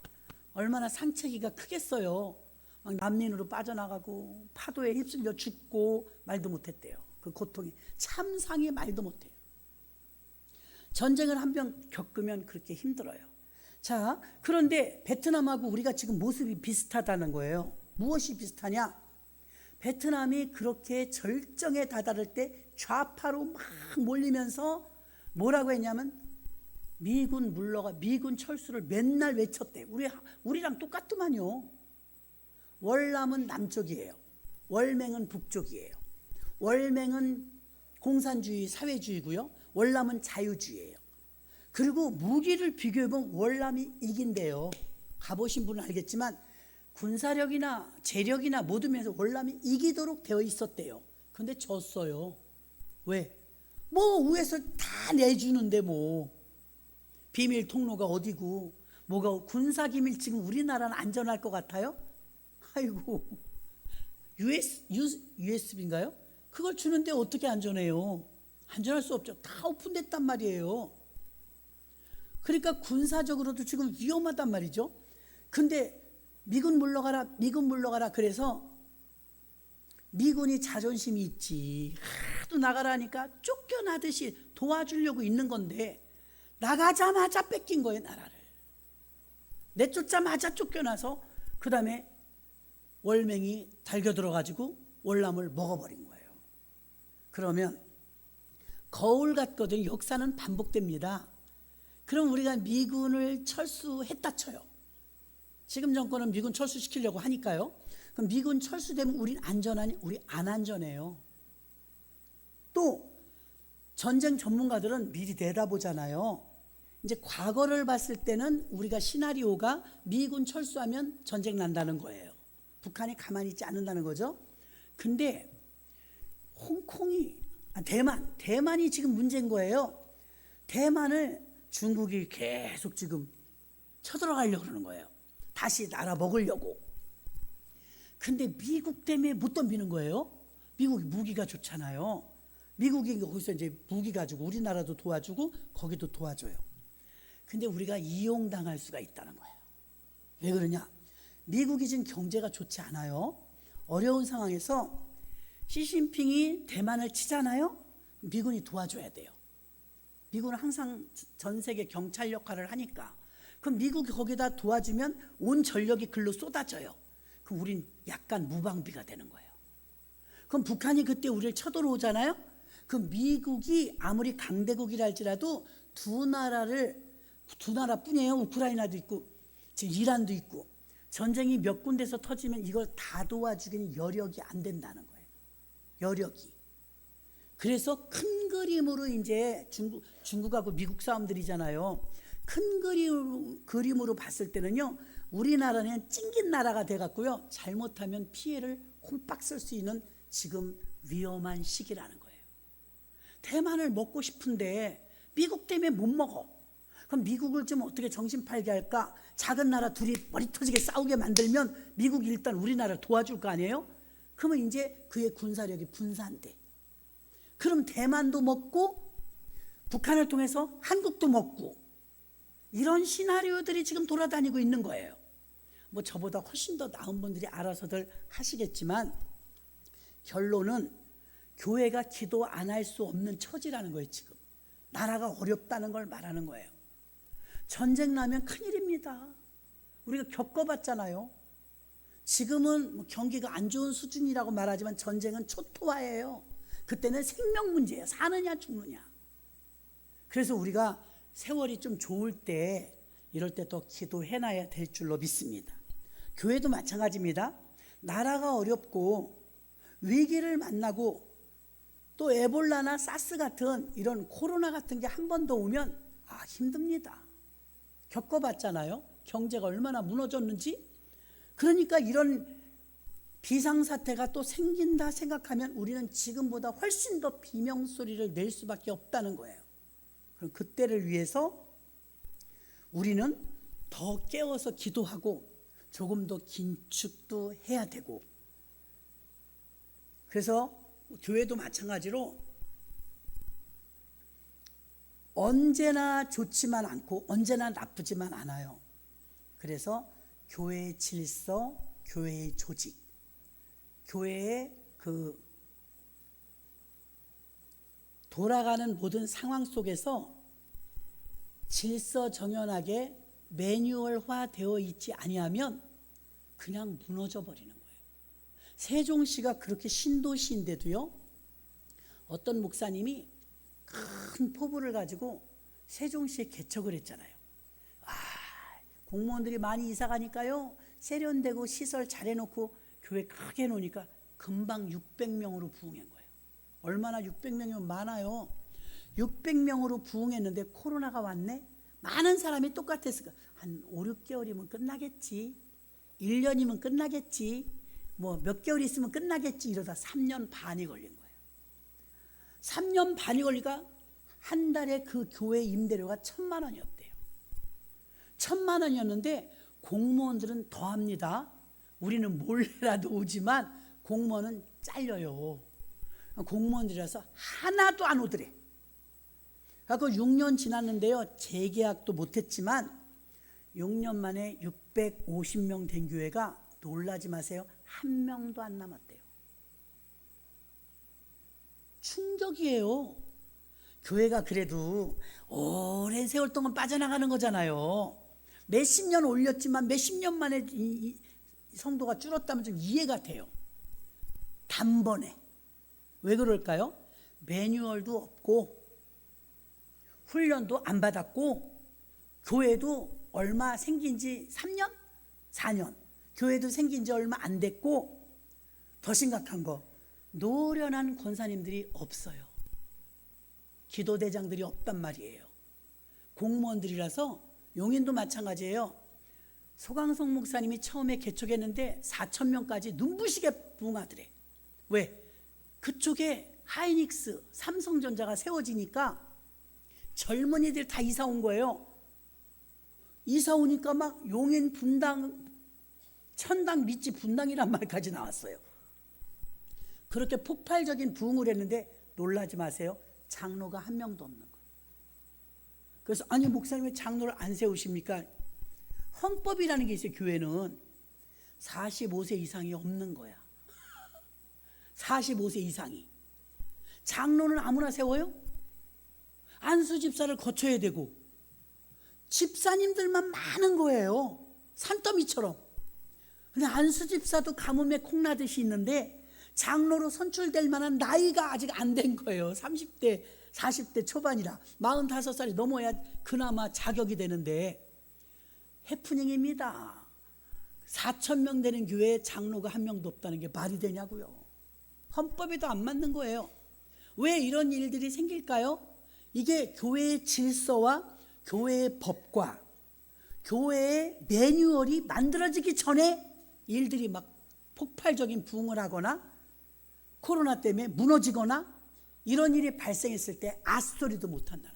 얼마나 상처기가 크겠어요. 막 난민으로 빠져나가고 파도에 휩쓸려 죽고 말도 못했대요. 그 고통이 참상히 말도 못해요. 전쟁을 한 번 겪으면 그렇게 힘들어요. 자, 그런데 베트남하고 우리가 지금 모습이 비슷하다는 거예요. 무엇이 비슷하냐? 베트남이 그렇게 절정에 다다를 때 좌파로 막 몰리면서 뭐라고 했냐면, 미군 물러가, 미군 철수를 맨날 외쳤대. 우리랑 똑같더만요. 월남은 남쪽이에요. 월맹은 북쪽이에요. 월맹은 공산주의, 사회주의고요. 월남은 자유주의예요. 그리고 무기를 비교해보면 월남이 이긴대요. 가보신 분은 알겠지만 군사력이나 재력이나 모든 면에서 월남이 이기도록 되어 있었대요. 근데 졌어요. 왜? 위에서 다 내주는데 비밀 통로가 어디고, 뭐가 군사기밀 지금 우리나라는 안전할 것 같아요? 아이고, USB인가요? 그걸 주는데 어떻게 안전해요? 안전할 수 없죠. 다 오픈됐단 말이에요. 그러니까 군사적으로도 지금 위험하단 말이죠. 근데 미군 물러가라, 미군 물러가라. 그래서 미군이 자존심이 있지. 하도 나가라니까 쫓겨나듯이 도와주려고 있는 건데 나가자마자 뺏긴 거예요, 나라를. 내쫓자마자 쫓겨나서 그 다음에 월맹이 달겨들어가지고 월남을 먹어버린 거예요. 그러면 거울 같거든요. 역사는 반복됩니다. 그럼 우리가 미군을 철수했다 쳐요. 지금 정권은 미군 철수시키려고 하니까요. 그럼 미군 철수되면 우린 안전하니? 우리 안 안전해요. 또 전쟁 전문가들은 미리 내다보잖아요. 이제 과거를 봤을 때는 우리가 시나리오가 미군 철수하면 전쟁 난다는 거예요. 북한이 가만히 있지 않는다는 거죠. 근데 홍콩이 대만이 지금 문제인 거예요. 대만을 중국이 계속 지금 쳐들어가려고 그러는 거예요. 다시 나라 먹으려고. 근데 미국 때문에 못 덤비는 거예요. 미국이 무기가 좋잖아요. 미국이 거기서 이제 무기 가지고 우리나라도 도와주고 거기도 도와줘요. 근데 우리가 이용당할 수가 있다는 거예요. 왜 그러냐? 미국이 지금 경제가 좋지 않아요. 어려운 상황에서 시진핑이 대만을 치잖아요. 미군이 도와줘야 돼요. 미군은 항상 전 세계 경찰 역할을 하니까. 그럼 미국이 거기다 도와주면 온 전력이 글로 쏟아져요. 그럼 우린 약간 무방비가 되는 거예요. 그럼 북한이 그때 우리를 쳐들어오잖아요. 그럼 미국이 아무리 강대국이라 할지라도 두 나라뿐이에요. 우크라이나도 있고 지금 이란도 있고 전쟁이 몇 군데서 터지면 이걸 다 도와주기는 여력이 안 된다는 거예요. 여력이. 그래서 큰 그림으로 이제 중국하고 미국 싸움들이잖아요. 큰 그림으로 봤을 때는요, 우리나라는 찡긴 나라가 돼갖고요, 잘못하면 피해를 홀딱 쓸 수 있는 지금 위험한 시기라는 거예요. 대만을 먹고 싶은데 미국 때문에 못 먹어. 그럼 미국을 좀 어떻게 정신 팔게 할까? 작은 나라 둘이 머리 터지게 싸우게 만들면 미국이 일단 우리나라를 도와줄 거 아니에요? 그러면 이제 그의 군사력이 분산돼. 그럼 대만도 먹고 북한을 통해서 한국도 먹고 이런 시나리오들이 지금 돌아다니고 있는 거예요. 뭐 저보다 훨씬 더 나은 분들이 알아서들 하시겠지만 결론은 교회가 기도 안 할 수 없는 처지라는 거예요. 지금 나라가 어렵다는 걸 말하는 거예요. 전쟁 나면 큰일입니다. 우리가 겪어봤잖아요. 지금은 뭐 경기가 안 좋은 수준이라고 말하지만 전쟁은 초토화예요. 그때는 생명 문제예요. 사느냐 죽느냐. 그래서 우리가 세월이 좀 좋을 때 이럴 때 더 기도해놔야 될 줄로 믿습니다. 교회도 마찬가지입니다. 나라가 어렵고 위기를 만나고 또 에볼라나 사스 같은 이런 코로나 같은 게 한 번 더 오면 힘듭니다. 겪어봤잖아요. 경제가 얼마나 무너졌는지. 그러니까 이런 비상사태가 또 생긴다 생각하면 우리는 지금보다 훨씬 더 비명소리를 낼 수밖에 없다는 거예요. 그럼 그때를 위해서 우리는 더 깨워서 기도하고 조금 더 긴축도 해야 되고, 그래서 교회도 마찬가지로 언제나 좋지만 않고 언제나 나쁘지만 않아요. 그래서 교회의 질서, 교회의 조직, 교회의 그 돌아가는 모든 상황 속에서 질서정연하게 매뉴얼화 되어 있지 아니하면 그냥 무너져 버리는 거예요. 세종시가 그렇게 신도시인데도요, 어떤 목사님이 큰 포부를 가지고 세종시에 개척을 했잖아요. 공무원들이 많이 이사 가니까요, 세련되고 시설 잘 해놓고 교회 크게 해놓으니까 금방 600명으로 부흥한 거예요. 얼마나 600명이면 많아요. 600명으로 부흥했는데 코로나가 왔네. 많은 사람이 똑같았을까. 한 5, 6개월이면 끝나겠지. 1년이면 끝나겠지. 뭐 몇 개월 있으면 끝나겠지. 이러다 3년 반이 걸린 거예요. 3년 반이 걸리니까 한 달에 그 교회 임대료가 1,000만 원이었대요. 1,000만 원이었는데 공무원들은 더 합니다. 우리는 몰래라도 오지만 공무원은 잘려요. 공무원들이라서 하나도 안 오더래. 그래서 6년 지났는데요. 재계약도 못했지만 6년 만에 650명 된 교회가 놀라지 마세요. 한 명도 안 남았대요. 충격이에요. 교회가 그래도 오랜 세월 동안 빠져나가는 거잖아요. 몇십 년 올렸지만 몇십 년 만에 이 성도가 줄었다면 좀 이해가 돼요. 단번에. 왜 그럴까요? 매뉴얼도 없고 훈련도 안 받았고 교회도 얼마 생긴 지 3년? 4년. 교회도 생긴 지 얼마 안 됐고 더 심각한 거 노련한 권사님들이 없어요. 기도대장들이 없단 말이에요. 공무원들이라서 용인도 마찬가지예요. 소강성 목사님이 처음에 개척했는데 4,000명까지 눈부시게 부흥하더래. 왜? 그쪽에 하이닉스, 삼성전자가 세워지니까 젊은이들 다 이사 온 거예요. 이사 오니까 막 용인 분당, 천당 밑지 분당이란 말까지 나왔어요. 그렇게 폭발적인 부흥을 했는데 놀라지 마세요. 장로가 한 명도 없는 거예요. 그래서 아니 목사님 왜 장로를 안 세우십니까? 헌법이라는 게 있어요. 교회는 45세 이상이 없는 거야. 45세 이상이. 장로는 아무나 세워요? 안수 집사를 거쳐야 되고 집사님들만 많은 거예요. 산더미처럼. 근데 안수 집사도 가뭄에 콩나듯이 있는데 장로로 선출될 만한 나이가 아직 안 된 거예요. 30대, 40대 초반이라 45살이 넘어야 그나마 자격이 되는데 해프닝입니다. 4,000명 되는 교회에 장로가 한 명도 없다는 게 말이 되냐고요. 헌법에도 안 맞는 거예요. 왜 이런 일들이 생길까요? 이게 교회의 질서와 교회의 법과 교회의 매뉴얼이 만들어지기 전에 일들이 막 폭발적인 부흥을 하거나 코로나 때문에 무너지거나 이런 일이 발생했을 때 아스소리도 못한다는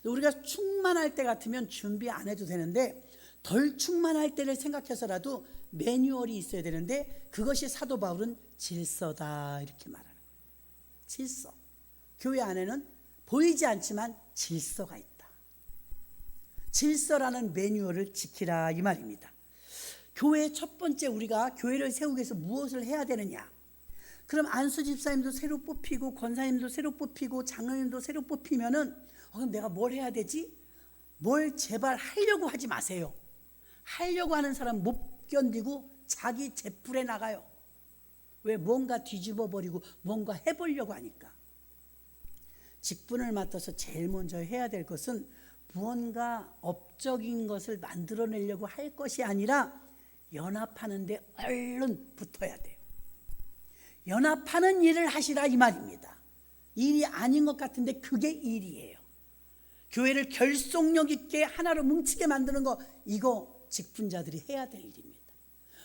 거예요. 우리가 충만할 때 같으면 준비 안 해도 되는데 덜 충만할 때를 생각해서라도 매뉴얼이 있어야 되는데 그것이 사도 바울은 질서다 이렇게 말하는 거예요. 질서. 교회 안에는 보이지 않지만 질서가 있다. 질서라는 매뉴얼을 지키라 이 말입니다. 교회의 첫 번째 우리가 교회를 세우기 위해서 무엇을 해야 되느냐? 그럼 안수 집사님도 새로 뽑히고 권사님도 새로 뽑히고 장로님도 새로 뽑히면은 그럼 내가 뭘 해야 되지? 뭘 제발 하려고 하지 마세요. 하려고 하는 사람 못 견디고 자기 제풀에 나가요. 왜? 뭔가 뒤집어 버리고 뭔가 해보려고 하니까. 직분을 맡아서 제일 먼저 해야 될 것은 무언가 업적인 것을 만들어내려고 할 것이 아니라 연합하는데 얼른 붙어야 돼요. 연합하는 일을 하시라 이 말입니다. 일이 아닌 것 같은데 그게 일이에요. 교회를 결속력 있게 하나로 뭉치게 만드는 거 이거 직분자들이 해야 될 일입니다.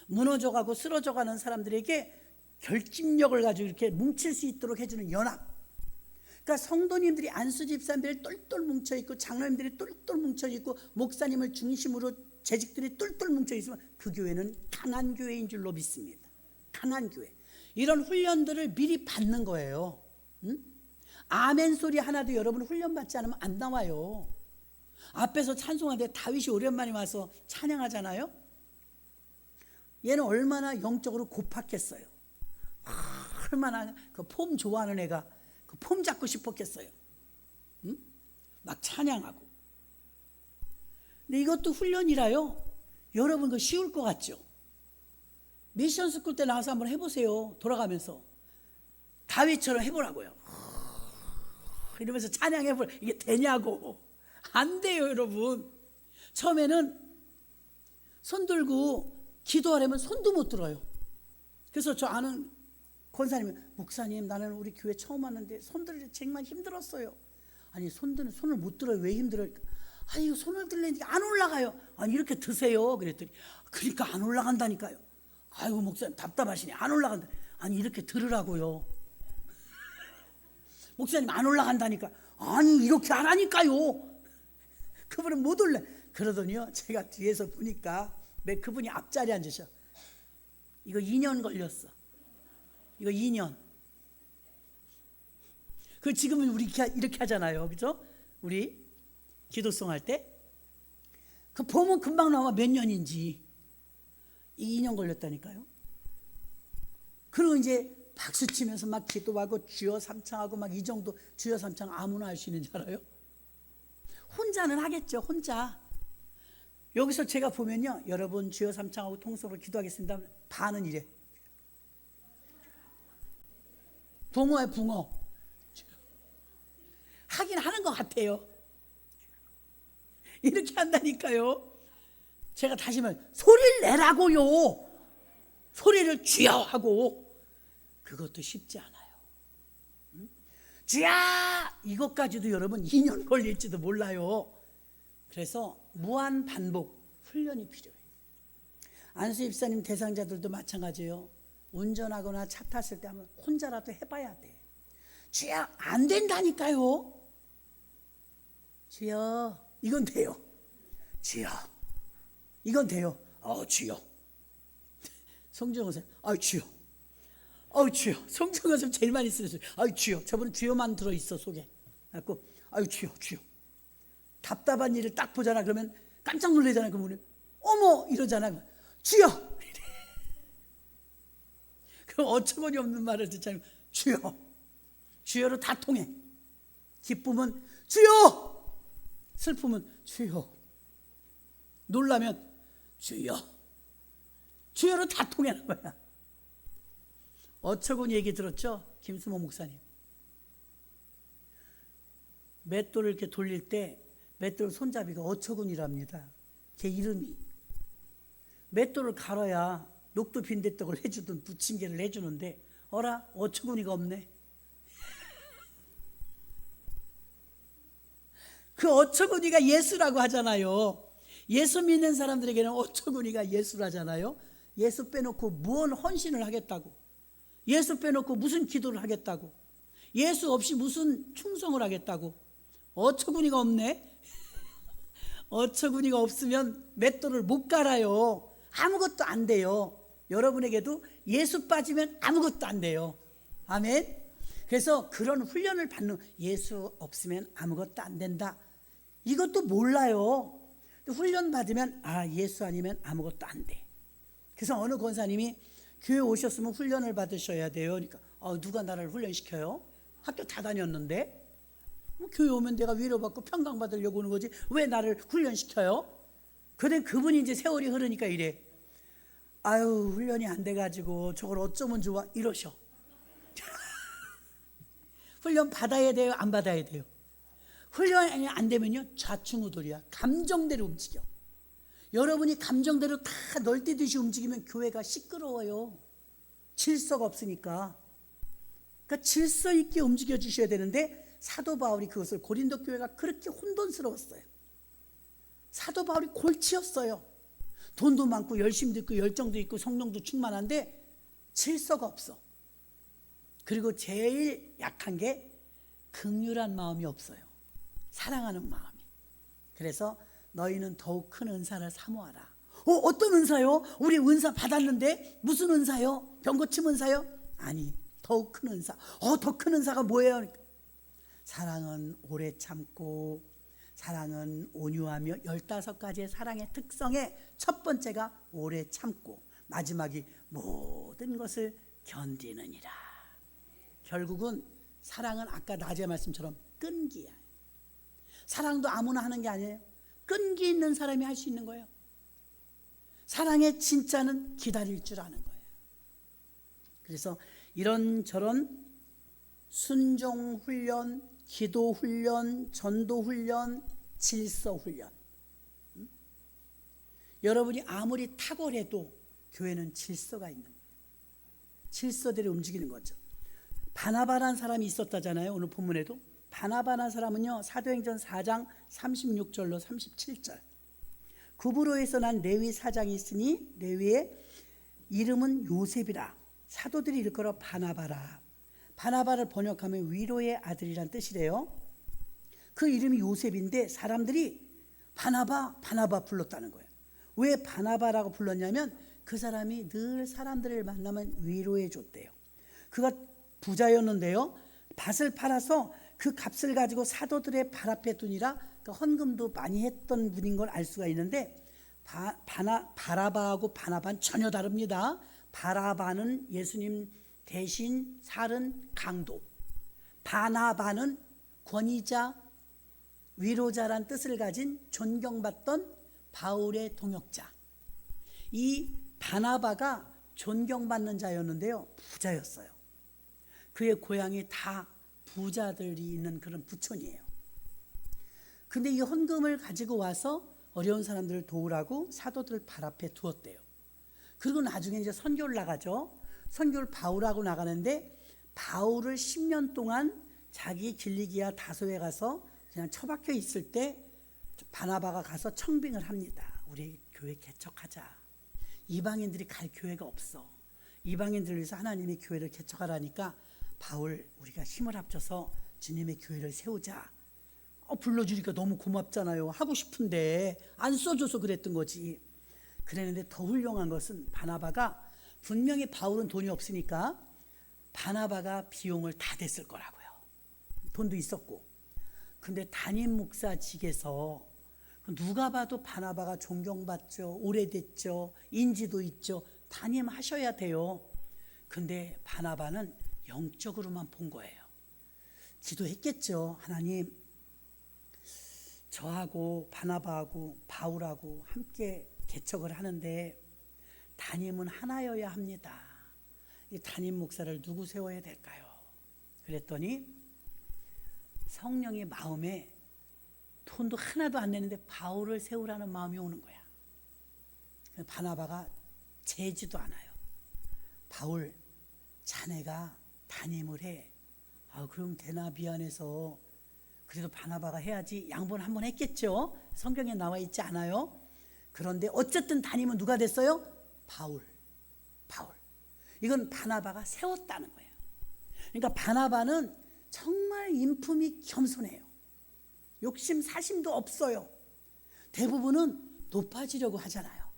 무너져가고 쓰러져가는 사람들에게 결집력을 가지고 이렇게 뭉칠 수 있도록 해주는 연합. 그러니까 성도님들이 안수 집사님들이 똘똘 뭉쳐있고 장로님들이 똘똘 뭉쳐있고 목사님을 중심으로 재직들이 똘똘 뭉쳐있으면 그 교회는 강한 교회인 줄로 믿습니다. 강한 교회. 이런 훈련들을 미리 받는 거예요. 응? 아멘 소리 하나도 여러분 훈련받지 않으면 안 나와요. 앞에서 찬송하는데 다윗이 오랜만에 와서 찬양하잖아요. 얘는 얼마나 영적으로 고팠겠어요. 얼마나 그 폼 좋아하는 애가 그 폼 잡고 싶었겠어요. 응? 막 찬양하고. 근데 이것도 훈련이라요. 여러분 그거 쉬울 것 같죠? 미션 스쿨 때 나와서 한번 해보세요. 돌아가면서 다윗처럼 해보라고요. 이러면서 찬양해보라. 이게 되냐고. 안 돼요 여러분. 처음에는 손 들고 기도하려면 손도 못 들어요. 그래서 저 아는 권사님이 목사님 나는 우리 교회 처음 왔는데 손 들을 정말 힘들었어요. 아니 손을 못 들어요. 왜 힘들어요? 아니 손을 들려니까 안 올라가요. 아니 이렇게 드세요. 그랬더니 그러니까 안 올라간다니까요. 아이고 목사님 답답하시네. 안 올라간다. 아니 이렇게 들으라고요. 목사님 안 올라간다니까. 아니 이렇게 안 하니까요. 그분은 못 올라. 그러더니요 제가 뒤에서 보니까 그분이 앞자리에 앉으셔. 이거 2년 걸렸어. 이거 2년. 그 지금은 우리 이렇게 하잖아요. 그죠? 우리 기도송 할 때. 그 보면 금방 나와 몇 년인지. 2년 걸렸다니까요. 그리고 이제 박수 치면서 막 기도하고 주여 삼창하고 막 이 정도 주여 삼창 아무나 할 수 있는 줄 알아요? 혼자는 하겠죠. 혼자. 여기서 제가 보면요. 여러분 주여 삼창하고 통성으로 기도하겠습니다. 반은 이래. 붕어예요, 붕어. 하긴 하는 것 같아요. 이렇게 한다니까요. 제가 다시 말 소리를 내라고요. 소리를 주여 하고. 그것도 쉽지 않아요. 주여! 이것까지도 여러분 2년 걸릴지도 몰라요. 그래서 무한 반복 훈련이 필요해요. 안수 집사님 대상자들도 마찬가지예요. 운전하거나 차 탔을 때 한번 혼자라도 해봐야 돼. 주여! 안 된다니까요. 주여! 이건 돼요. 주여! 이건 돼요. 주여! 송정호 선 주여! 주여! 송정호 선 제일 많이 쓰는 소리. 주여! 저번에 주여만 들어있어 속에. 그래갖고 주여! 주여! 답답한 일을 딱 보잖아. 그러면 깜짝 놀라잖아. 그러면 어머! 이러잖아. 주여! 그럼 어처구니 없는 말을 듣잖아요. 주여! 주여로 다 통해. 기쁨은 주여! 슬픔은 주여. 놀라면 주여. 주여로 다 통하는 거야. 어처구니 얘기 들었죠? 김수모 목사님. 맷돌을 이렇게 돌릴 때 맷돌 손잡이가 어처구니랍니다. 걔 이름이. 맷돌을 갈아야 녹두 빈대떡을 해주든 부침개를 해주는데 어라 어처구니가 없네. 그 어처구니가 예수라고 하잖아요. 예수 믿는 사람들에게는 어처구니가 예수라잖아요. 예수 빼놓고 무언 헌신을 하겠다고, 예수 빼놓고 무슨 기도를 하겠다고, 예수 없이 무슨 충성을 하겠다고. 어처구니가 없네. 어처구니가 없으면 맷돌을 못 갈아요. 아무것도 안 돼요. 여러분에게도 예수 빠지면 아무것도 안 돼요. 아멘. 그래서 그런 훈련을 받는, 예수 없으면 아무것도 안 된다, 이것도 몰라요. 훈련 받으면 예수 아니면 아무것도 안 돼. 그래서 어느 권사님이 교회 오셨으면 훈련을 받으셔야 돼요. 그러니까 누가 나를 훈련시켜요? 학교 다 다녔는데. 교회 오면 내가 위로받고 평강받으려고 오는 거지 왜 나를 훈련시켜요? 그런데 그분이 이제 세월이 흐르니까 이래. 훈련이 안 돼가지고 저걸 어쩌면 좋아 이러셔. 훈련 받아야 돼요? 안 받아야 돼요? 훈련이 안 되면요 좌충우돌이야. 감정대로 움직여. 여러분이 감정대로 다 널뛰듯이 움직이면 교회가 시끄러워요. 질서가 없으니까. 그러니까 질서 있게 움직여 주셔야 되는데, 사도 바울이 그것을, 고린도 교회가 그렇게 혼돈스러웠어요. 사도 바울이 골치였어요. 돈도 많고 열심도 있고 열정도 있고 성령도 충만한데 질서가 없어. 그리고 제일 약한 게 긍휼한 마음이 없어요. 사랑하는 마음이. 그래서 너희는 더욱 큰 은사를 사모하라. 어떤 은사요? 우리 은사 받았는데 무슨 은사요? 병고침 은사요? 아니, 더욱 큰 은사. 더 큰 은사가 뭐예요? 사랑은 오래 참고, 사랑은 온유하며, 15가지의 사랑의 특성의 첫 번째가 오래 참고, 마지막이 모든 것을 견디느니라. 결국은 사랑은 아까 낮의 말씀처럼 끈기야. 사랑도 아무나 하는 게 아니에요. 끈기 있는 사람이 할 수 있는 거예요. 사랑의 진짜는 기다릴 줄 아는 거예요. 그래서 이런저런 순종 훈련, 기도 훈련, 전도 훈련, 질서 훈련. 여러분이 아무리 탁월해도 교회는 질서가 있는 거예요. 질서대로 움직이는 거죠. 바나바라는 사람이 있었다잖아요. 오늘 본문에도. 바나바라는 사람은요, 사도행전 4장 36절로 37절. 구브로에서 난 레위 사장이 있으니 레위의 이름은 요셉이라. 사도들이 일컬어 바나바라. 바나바를 번역하면 위로의 아들이란 뜻이래요. 그 이름이 요셉인데 사람들이 바나바 불렀다는 거예요. 왜 바나바라고 불렀냐면 그 사람이 늘 사람들을 만나면 위로해 줬대요. 그가 부자였는데요, 밭을 팔아서 그 값을 가지고 사도들의 발 앞에 두니라. 그 헌금도 많이 했던 분인 걸 알 수가 있는데, 바라바하고 바나바는 전혀 다릅니다. 바라바는 예수님 대신 살은 강도, 바나바는 권위자, 위로자란 뜻을 가진 존경받던 바울의 동역자. 이 바나바가 존경받는 자였는데요, 부자였어요. 그의 고향이 다 부자들이 있는 그런 부촌이에요. 근데 이 헌금을 가지고 와서 어려운 사람들을 도우라고 사도들 발 앞에 두었대요. 그리고 나중에 이제 선교를 나가죠. 선교를 바울하고 나가는데, 바울을 10년 동안 자기 길리기아 다소에 가서 그냥 처박혀 있을 때 바나바가 가서 청빙을 합니다. 우리 교회 개척하자. 이방인들이 갈 교회가 없어. 이방인들을 위해서 하나님의 교회를 개척하라니까, 바울 우리가 힘을 합쳐서 주님의 교회를 세우자. 불러주니까 너무 고맙잖아요. 하고 싶은데 안 써줘서 그랬던 거지. 그랬는데 더 훌륭한 것은, 바나바가 분명히 바울은 돈이 없으니까 바나바가 비용을 다 댔을 거라고요. 돈도 있었고. 근데 담임 목사직에서 누가 봐도 바나바가 존경받죠. 오래됐죠. 인지도 있죠. 담임하셔야 돼요. 근데 바나바는 영적으로만 본 거예요. 기도했겠죠. 하나님, 저하고 바나바하고 바울하고 함께 개척을 하는데 담임은 하나여야 합니다. 이 담임 목사를 누구 세워야 될까요? 그랬더니 성령의 마음에 돈도 하나도 안 내는데 바울을 세우라는 마음이 오는 거야. 바나바가 재지도 않아요. 바울, 자네가 담임을 해. 그럼 되나 미안해서. 그래도 바나바가 해야지 양보는 한번 했겠죠. 성경에 나와 있지 않아요? 그런데 어쨌든 담임은 누가 됐어요? 바울. 이건 바나바가 세웠다는 거예요. 그러니까 바나바는 정말 인품이 겸손해요. 욕심 사심도 없어요. 대부분은 높아지려고 하잖아요.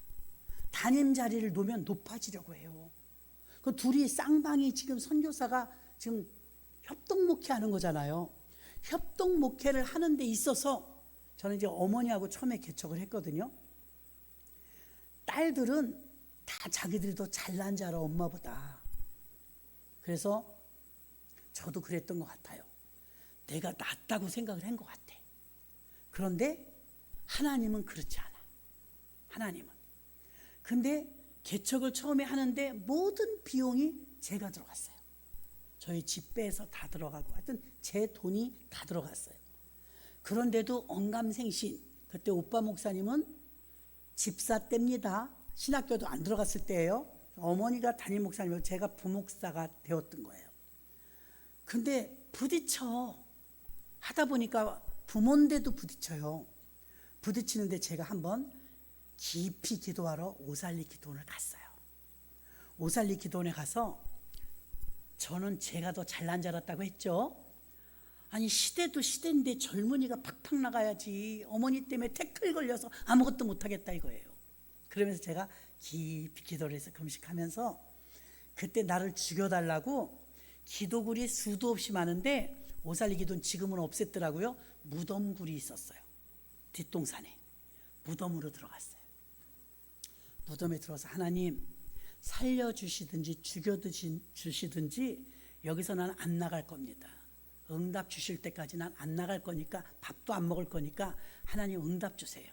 담임 자리를 놓으면 높아지려고 해요. 그 둘이 쌍방이 지금 선교사가 지금 협동 목회하는 거잖아요. 협동 목회를 하는 데 있어서 저는 이제 어머니하고 처음에 개척을 했거든요. 딸들은 다 자기들이 더 잘난 줄 알아, 엄마보다. 그래서 저도 그랬던 것 같아요. 내가 낫다고 생각을 한 것 같아. 그런데 하나님은 그렇지 않아. 하나님은. 근데 개척을 처음에 하는데 모든 비용이 제가 들어갔어요. 저희 집 빼서 다 들어가고, 하여튼 제 돈이 다 들어갔어요. 그런데도 언감생신, 그때 오빠 목사님은 집사 때입니다. 신학교도 안 들어갔을 때예요. 어머니가 담임 목사님이고 제가 부목사가 되었던 거예요. 근데 부딪혀. 하다 보니까 부모인데도 부딪혀요. 부딪히는데 제가 한번 깊이 기도하러 오살리 기도원을 갔어요. 오살리 기도원에 가서 저는 제가 더 잘난 줄 알았다고 했죠. 아니, 시대도 시대인데 젊은이가 팍팍 나가야지. 어머니 때문에 태클 걸려서 아무것도 못하겠다 이거예요. 그러면서 제가 깊이 기도를 해서 금식하면서, 그때 나를 죽여달라고 기도굴이 수도 없이 많은데, 오살리 기도는 지금은 없앴더라고요. 무덤굴이 있었어요. 뒷동산에. 무덤으로 들어갔어요. 무덤에 들어서, 하나님 살려주시든지 죽여주시든지 여기서 나는 안 나갈 겁니다. 응답 주실 때까지 난 안 나갈 거니까, 밥도 안 먹을 거니까 하나님 응답 주세요.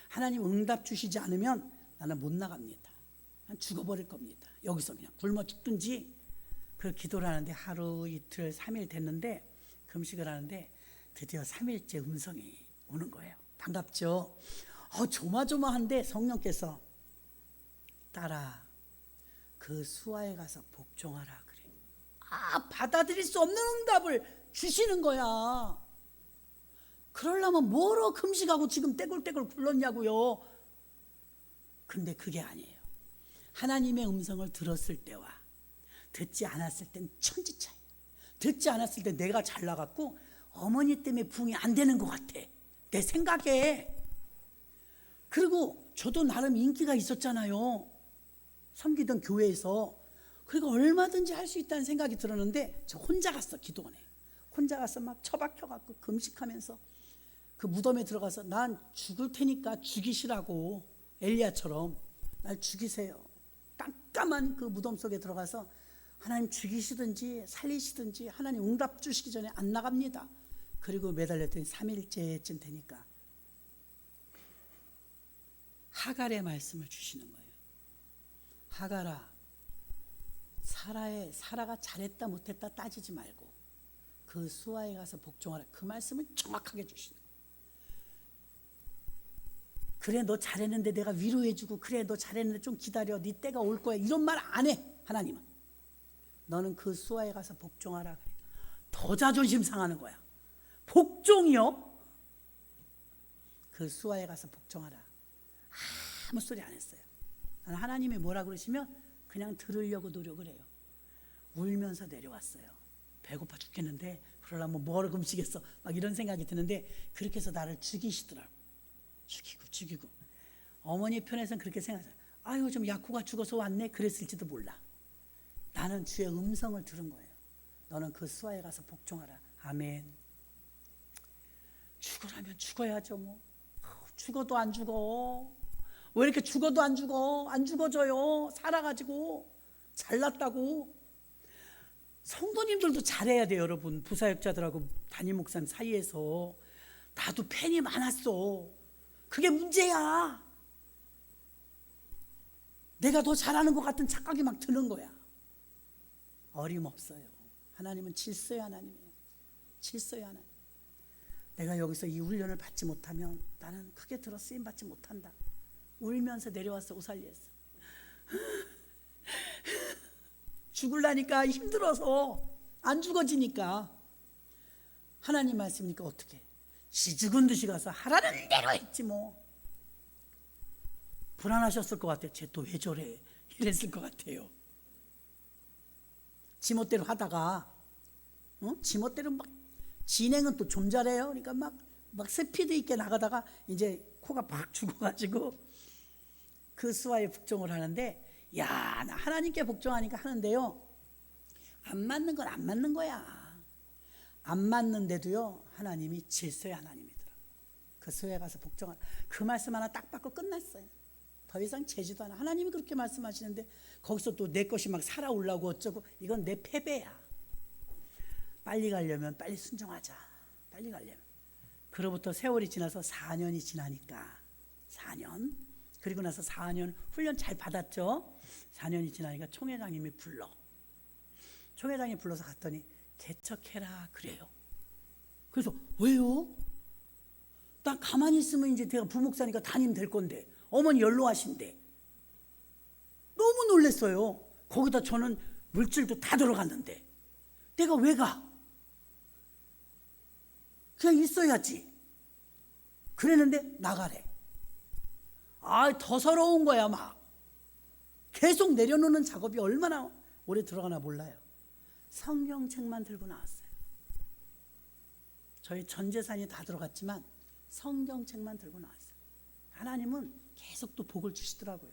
하나님 응답 주시지 않으면 나는 못 나갑니다. 난 죽어버릴 겁니다. 여기서 그냥 굶어 죽든지. 그렇게 기도를 하는데 하루 이틀 3일 됐는데, 금식을 하는데 드디어 3일째 음성이 오는 거예요. 반갑죠. 조마조마한데 성령께서, 딸아, 그 수하에 가서 복종하라 그래. 받아들일 수 없는 응답을 주시는 거야. 그러려면 뭐로 금식하고 지금 떼굴떼굴 굴렀냐고요. 근데 그게 아니에요. 하나님의 음성을 들었을 때와 듣지 않았을 땐 천지 차이. 듣지 않았을 때 내가 잘 나갔고, 어머니 때문에 부응이 안 되는 것 같아, 내 생각에. 그리고 저도 나름 인기가 있었잖아요. 섬기던 교회에서. 그리고 얼마든지 할 수 있다는 생각이 들었는데 저 혼자 갔어. 기도원에 혼자 가서 막 처박혀갖고 금식하면서 그 무덤에 들어가서 난 죽을 테니까 죽이시라고, 엘리야처럼 날 죽이세요. 깜깜한 그 무덤 속에 들어가서 하나님 죽이시든지 살리시든지 하나님 응답 주시기 전에 안 나갑니다. 그리고 매달렸더니 3일째쯤 되니까 하갈의 말씀을 주시는 거예요. 하갈아, 사라가 잘했다 못했다 따지지 말고 그 수아에 가서 복종하라. 그 말씀을 정확하게 주시는 거예요. 그래 너 잘했는데 내가 위로해주고, 그래 너 잘했는데 좀 기다려, 네 때가 올 거야, 이런 말 안 해. 하나님은 너는 그 수아에 가서 복종하라. 그래. 더 자존심 상하는 거야. 복종이요? 그 수아에 가서 복종하라. 아무 소리 안 했어요. 하나님이 뭐라 그러시면 그냥 들으려고 노력을 해요. 울면서 내려왔어요. 배고파 죽겠는데 그러려면 뭐하러 금식했어, 막 이런 생각이 드는데 그렇게 해서 나를 죽이시더라고. 죽이고 어머니 편에서는 그렇게 생각해요. 아유 좀 약호가 죽어서 왔네, 그랬을지도 몰라. 나는 주의 음성을 들은 거예요. 너는 그 수아에 가서 복종하라. 아멘. 죽으라면 죽어야죠 뭐. 죽어도 안 죽어. 왜 이렇게 죽어도 안 죽어? 안 죽어져요. 살아가지고 잘났다고. 성도님들도 잘해야 돼요 여러분. 부사역자들하고 담임 목사님 사이에서 나도 팬이 많았어. 그게 문제야. 내가 더 잘하는 것 같은 착각이 막 드는 거야. 어림없어요. 하나님은 질서의 하나님이에요. 질서의 하나님. 내가 여기서 이 훈련을 받지 못하면 나는 크게 들어 쓰임 받지 못한다. 울면서 내려와서 오살리했어. 죽을라니까 힘들어서 안 죽어지니까. 하나님 말씀이니까 어떻게 지 죽은 듯이 가서 하라는 대로 했지 뭐. 불안하셨을 것 같아요. 쟤 또 왜 저래 이랬을 것 같아요. 지멋대로 하다가 지멋대로 막 진행은 또 좀 잘해요. 그러니까 막 스피드 있게 나가다가 이제 코가 막 죽어가지고 그 수아에 복종을 하는데, 야, 나 하나님께 복종하니까 하는데요, 안 맞는 건 안 맞는 거야. 안 맞는데도요 하나님이 질서의 하나님이더라고요. 그 수아에 가서 복종하라. 그 말씀 하나 딱 받고 끝났어요. 더 이상 재지도 않아. 하나님이 그렇게 말씀하시는데 거기서 또 내 것이 막 살아오려고 어쩌고, 이건 내 패배야. 빨리 가려면 빨리 순종하자. 빨리 가려면. 그로부터 세월이 지나서 4년이 지나니까 4년, 그리고 나서 4년 훈련 잘 받았죠. 4년이 지나니까 총회장님이 총회장이 불러서 갔더니 개척해라 그래요. 그래서 왜요? 나 가만히 있으면 이제 내가 부목사니까 담임 될 건데, 어머니 연로하신데. 너무 놀랐어요. 거기다 저는 물질도 다 들어갔는데 내가 왜 가? 그냥 있어야지. 그랬는데 나가래. 더 서러운 거야. 막 계속 내려놓는 작업이 얼마나 오래 들어가나 몰라요. 성경책만 들고 나왔어요. 저희 전 재산이 다 들어갔지만 성경책만 들고 나왔어요. 하나님은 계속 또 복을 주시더라고요.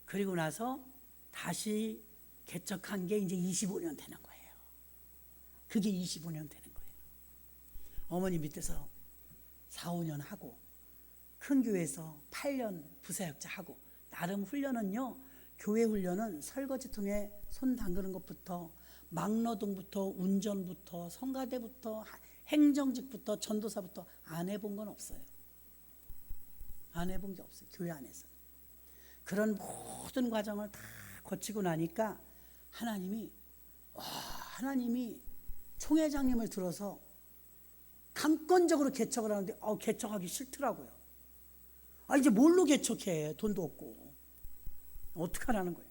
그리고 나서 다시 개척한 게 이제 25년 되는 거예요. 그게 25년 되는 거예요. 어머니 밑에서 4, 5년 하고, 큰 교회에서 8년 부사역자 하고, 나름 훈련은요, 교회 훈련은 설거지통에 손 담그는 것부터, 막노동부터, 운전부터, 성가대부터, 행정직부터, 전도사부터 안 해본 건 없어요. 안 해본 게 없어요. 교회 안에서. 그런 모든 과정을 다 거치고 나니까 하나님이 총회장님을 들어서 강권적으로 개척을 하는데 개척하기 싫더라고요. 이제 뭘로 개척해? 돈도 없고. 어떡하라는 거예요.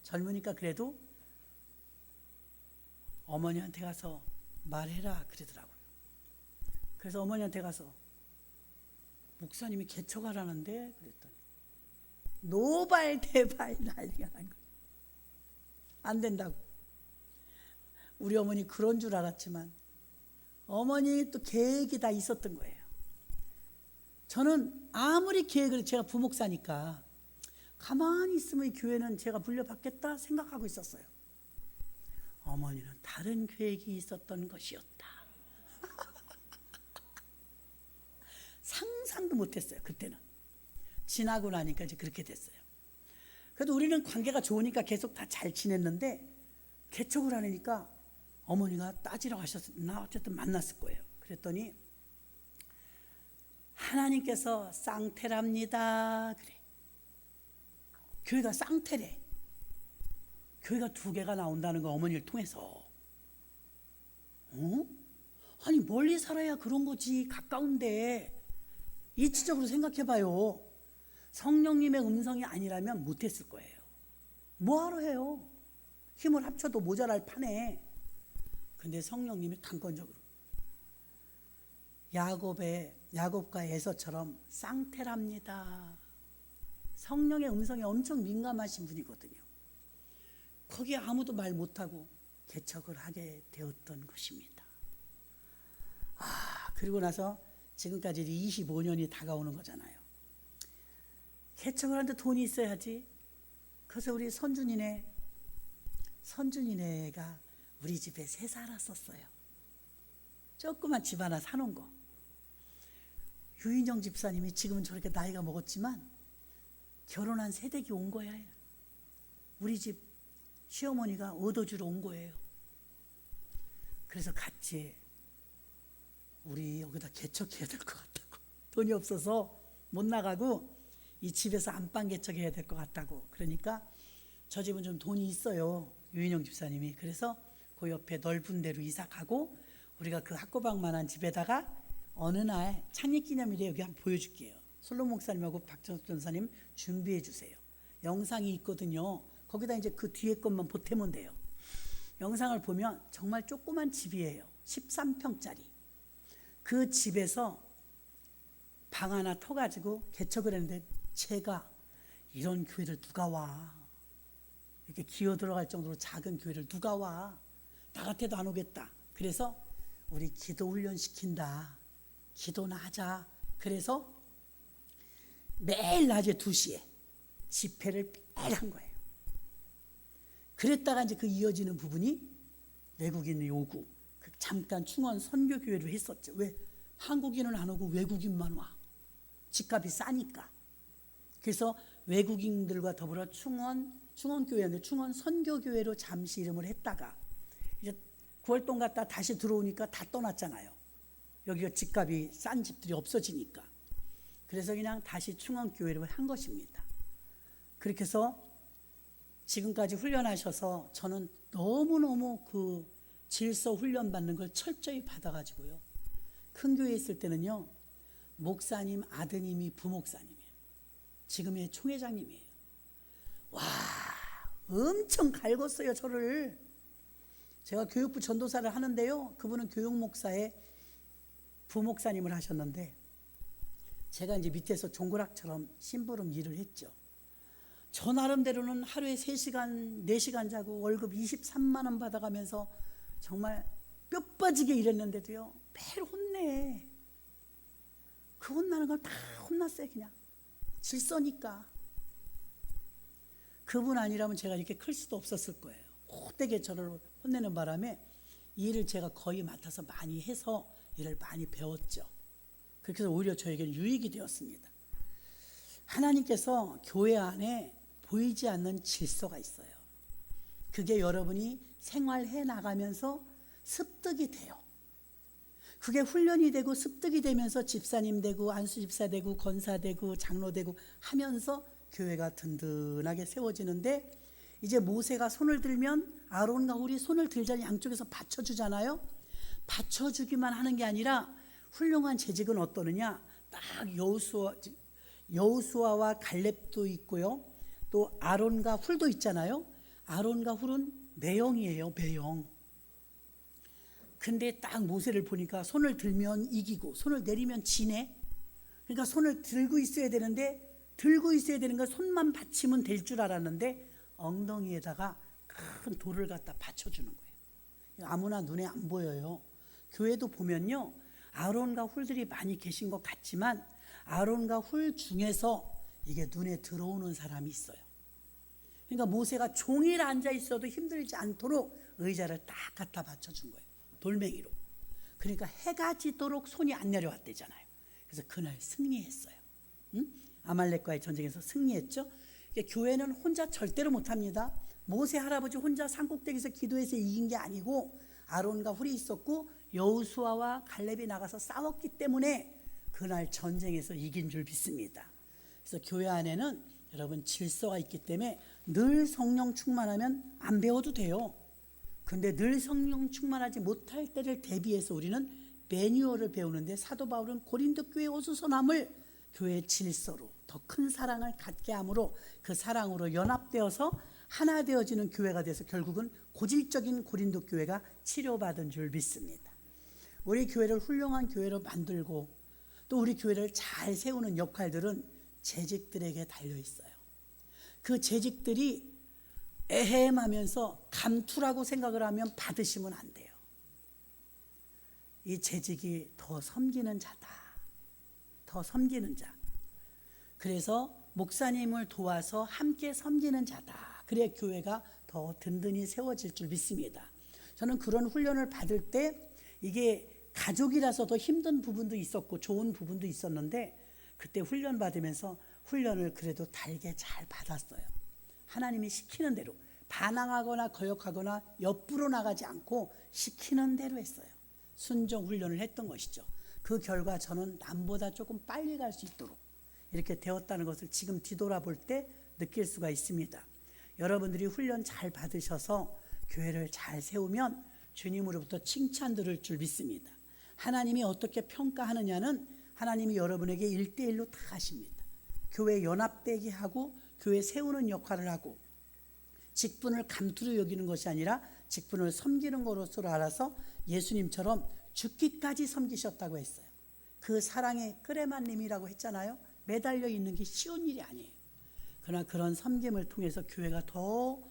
젊으니까 그래도 어머니한테 가서 말해라 그러더라고요. 그래서 어머니한테 가서 목사님이 개척하라는데 그랬더니 노발대발 난리가 난 거예요. 안 된다고. 우리 어머니 그런 줄 알았지만 어머니 또 계획이 다 있었던 거예요. 저는 아무리 계획을, 제가 부목사니까 가만히 있으면 이 교회는 제가 물려받겠다 생각하고 있었어요. 어머니는 다른 계획이 있었던 것이었다. 상상도 못했어요. 그때는. 지나고 나니까 이제 그렇게 됐어요. 그래도 우리는 관계가 좋으니까 계속 다 잘 지냈는데, 개척을 하니까 어머니가 따지러 가셨나 어쨌든 만났을 거예요. 그랬더니 하나님께서 쌍태랍니다 그래. 교회가 쌍태래. 교회가 2개가 나온다는 거, 어머니를 통해서. 아니 멀리 살아야 그런 거지, 가까운데. 이치적으로 생각해봐요. 성령님의 음성이 아니라면 못했을 거예요. 뭐하러 해요? 힘을 합쳐도 모자랄 판에. 근데 성령님이 강권적으로, 야곱과 에서처럼 쌍태랍니다. 성령의 음성에 엄청 민감하신 분이거든요. 거기에 아무도 말 못하고 개척을 하게 되었던 것입니다. 그리고 나서 지금까지 25년이 다가오는 거잖아요. 개척을 하는데 돈이 있어야지. 그래서 우리 선준이네가 우리 집에 새 살았었어요. 조그만 집 하나 사놓은 거. 유인정 집사님이 지금은 저렇게 나이가 먹었지만 결혼한 새댁이 온 거야. 우리 집 시어머니가 얻어주러 온 거예요. 그래서 같이 우리 여기다 개척해야 될 것 같다고. 돈이 없어서 못 나가고 이 집에서 안방 개척해야 될 것 같다고. 그러니까 저 집은 좀 돈이 있어요, 유인영 집사님이. 그래서 그 옆에 넓은 데로 이사 가고, 우리가 그 학고방만한 집에다가 어느 날 창립기념일에 여기 한번 보여줄게요. 솔로 목사님하고 박정숙 전사님 준비해 주세요. 영상이 있거든요. 거기다 이제 그 뒤에 것만 보태면 돼요. 영상을 보면 정말 조그만 집이에요. 13평짜리. 그 집에서 방 하나 터가지고 개척을 했는데, 제가 이런 교회를 누가 와, 이렇게 기어 들어갈 정도로 작은 교회를 누가 와, 나 같아도 안 오겠다. 그래서 우리 기도 훈련 시킨다, 기도나 하자. 그래서 매일 낮에 2시에 집회를 매일 한 거예요. 그랬다가 이제 그 이어지는 부분이 외국인 요구, 잠깐 충원 선교교회로 했었죠. 왜? 한국인은 안 오고 외국인만 와. 집값이 싸니까. 그래서 외국인들과 더불어 충원교회인데 충원 선교교회로 잠시 이름을 했다가 이제 9월동 갔다 다시 들어오니까 다 떠났잖아요. 여기가 집값이 싼 집들이 없어지니까. 그래서 그냥 다시 충원교회로 한 것입니다. 그렇게 해서 지금까지 훈련하셔서 저는 너무너무 그 질서 훈련 받는 걸 철저히 받아가지고요. 큰 교회에 있을 때는요, 목사님 아드님이 부목사님이에요. 지금의 총회장님이에요. 와, 엄청 갈궜어요, 저를. 제가 교육부 전도사를 하는데요, 그분은 교육목사의 부목사님을 하셨는데, 제가 이제 밑에서 종고락처럼 심부름 일을 했죠. 저 나름대로는 하루에 3시간, 4시간 자고 월급 23만 원 받아가면서 정말 뼈 빠지게 일했는데도요, 매일 혼내. 그 혼나는 걸 다 혼났어요. 그냥 질서니까. 그분 아니라면 제가 이렇게 클 수도 없었을 거예요. 호되게 저를 혼내는 바람에 일을 제가 거의 맡아서 많이 해서 일을 많이 배웠죠. 그렇게 해서 오히려 저에게는 유익이 되었습니다. 하나님께서 교회 안에 보이지 않는 질서가 있어요. 그게 여러분이 생활해 나가면서 습득이 돼요. 그게 훈련이 되고 습득이 되면서 집사님 되고 안수집사 되고 권사 되고 장로 되고 하면서 교회가 든든하게 세워지는데, 이제 모세가 손을 들면 아론과 훌이 손을 들자 양쪽에서 받쳐주잖아요. 받쳐주기만 하는 게 아니라 훌륭한 재직은 어떠느냐, 딱 여호수아와 갈렙도 있고요, 또 아론과 훌도 있잖아요. 아론과 훌은 매형이에요, 매형. 근데 딱 모세를 보니까 손을 들면 이기고 손을 내리면 지네. 그러니까 손을 들고 있어야 되는데, 들고 있어야 되는 건 손만 받치면 될 줄 알았는데 엉덩이에다가 큰 돌을 갖다 받쳐주는 거예요. 아무나 눈에 안 보여요. 교회도 보면요, 아론과 훌들이 많이 계신 것 같지만 아론과 훌 중에서 이게 눈에 들어오는 사람이 있어요. 그러니까 모세가 종일 앉아 있어도 힘들지 않도록 의자를 딱 갖다 받쳐준 거예요. 돌멩이로. 그러니까 해가 지도록 손이 안 내려왔대잖아요. 그래서 그날 승리했어요. 아말렉과의 전쟁에서 승리했죠. 교회는 혼자 절대로 못합니다. 모세 할아버지 혼자 산꼭대기에서 기도해서 이긴 게 아니고 아론과 훌이 있었고 여호수아와 갈렙이 나가서 싸웠기 때문에 그날 전쟁에서 이긴 줄 믿습니다. 그래서 교회 안에는 여러분 질서가 있기 때문에 늘 성령 충만하면 안 배워도 돼요. 근데 늘 성령 충만하지 못할 때를 대비해서 우리는 매뉴얼을 배우는데 사도 바울은 고린도 교회 오수선함을 교회의 질서로 더 큰 사랑을 갖게 함으로 그 사랑으로 연합되어서 하나 되어지는 교회가 돼서 결국은 고질적인 고린도 교회가 치료받은 줄 믿습니다. 우리 교회를 훌륭한 교회로 만들고 또 우리 교회를 잘 세우는 역할들은 재직들에게 달려 있어요. 그 재직들이 애매하면서 감투라고 생각을 하면 받으시면 안 돼요. 이 재직이 더 섬기는 자다. 더 섬기는 자. 그래서 목사님을 도와서 함께 섬기는 자다. 그래야 교회가 더 든든히 세워질 줄 믿습니다. 저는 그런 훈련을 받을 때 이게 가족이라서 더 힘든 부분도 있었고 좋은 부분도 있었는데 그때 훈련 받으면서 훈련을 그래도 달게 잘 받았어요. 하나님이 시키는 대로 반항하거나 거역하거나 옆으로 나가지 않고 시키는 대로 했어요. 순종 훈련을 했던 것이죠. 그 결과 저는 남보다 조금 빨리 갈 수 있도록 이렇게 되었다는 것을 지금 뒤돌아볼 때 느낄 수가 있습니다. 여러분들이 훈련 잘 받으셔서 교회를 잘 세우면 주님으로부터 칭찬 들을 줄 믿습니다. 하나님이 어떻게 평가하느냐는 하나님이 여러분에게 1대1로 다 하십니다. 교회 연합되게 하고 교회 세우는 역할을 하고 직분을 감투로 여기는 것이 아니라 직분을 섬기는 것으로 알아서 예수님처럼 죽기까지 섬기셨다고 했어요. 그 사랑의 끄레만님이라고 했잖아요. 매달려 있는 게 쉬운 일이 아니에요. 그러나 그런 섬김을 통해서 교회가 더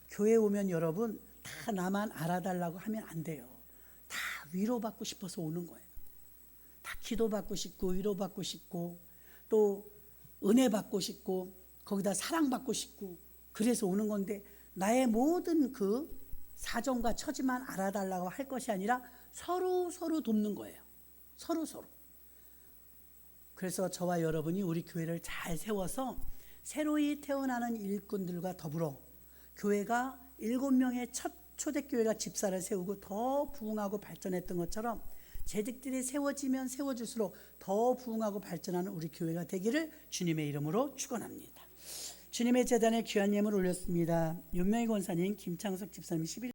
교회 오면 여러분 다 나만 알아달라고 하면 안 돼요. 다 위로받고 싶어서 오는 거예요. 다 기도받고 싶고 위로받고 싶고 또 은혜 받고 싶고 거기다 사랑받고 싶고 그래서 오는 건데 나의 모든 그 사정과 처지만 알아달라고 할 것이 아니라 서로 돕는 거예요. 서로. 그래서 저와 여러분이 우리 교회를 잘 세워서 새로이 태어나는 일꾼들과 더불어 교회가 7명의 첫 초대교회가 집사를 세우고 더 부흥하고 발전했던 것처럼 재직들이 세워지면 세워질수록 더 부흥하고 발전하는 우리 교회가 되기를 주님의 이름으로 축원합니다. 주님의 제단에 귀한 예물 올렸습니다. 윤명희 권사님, 김창석 집사님 11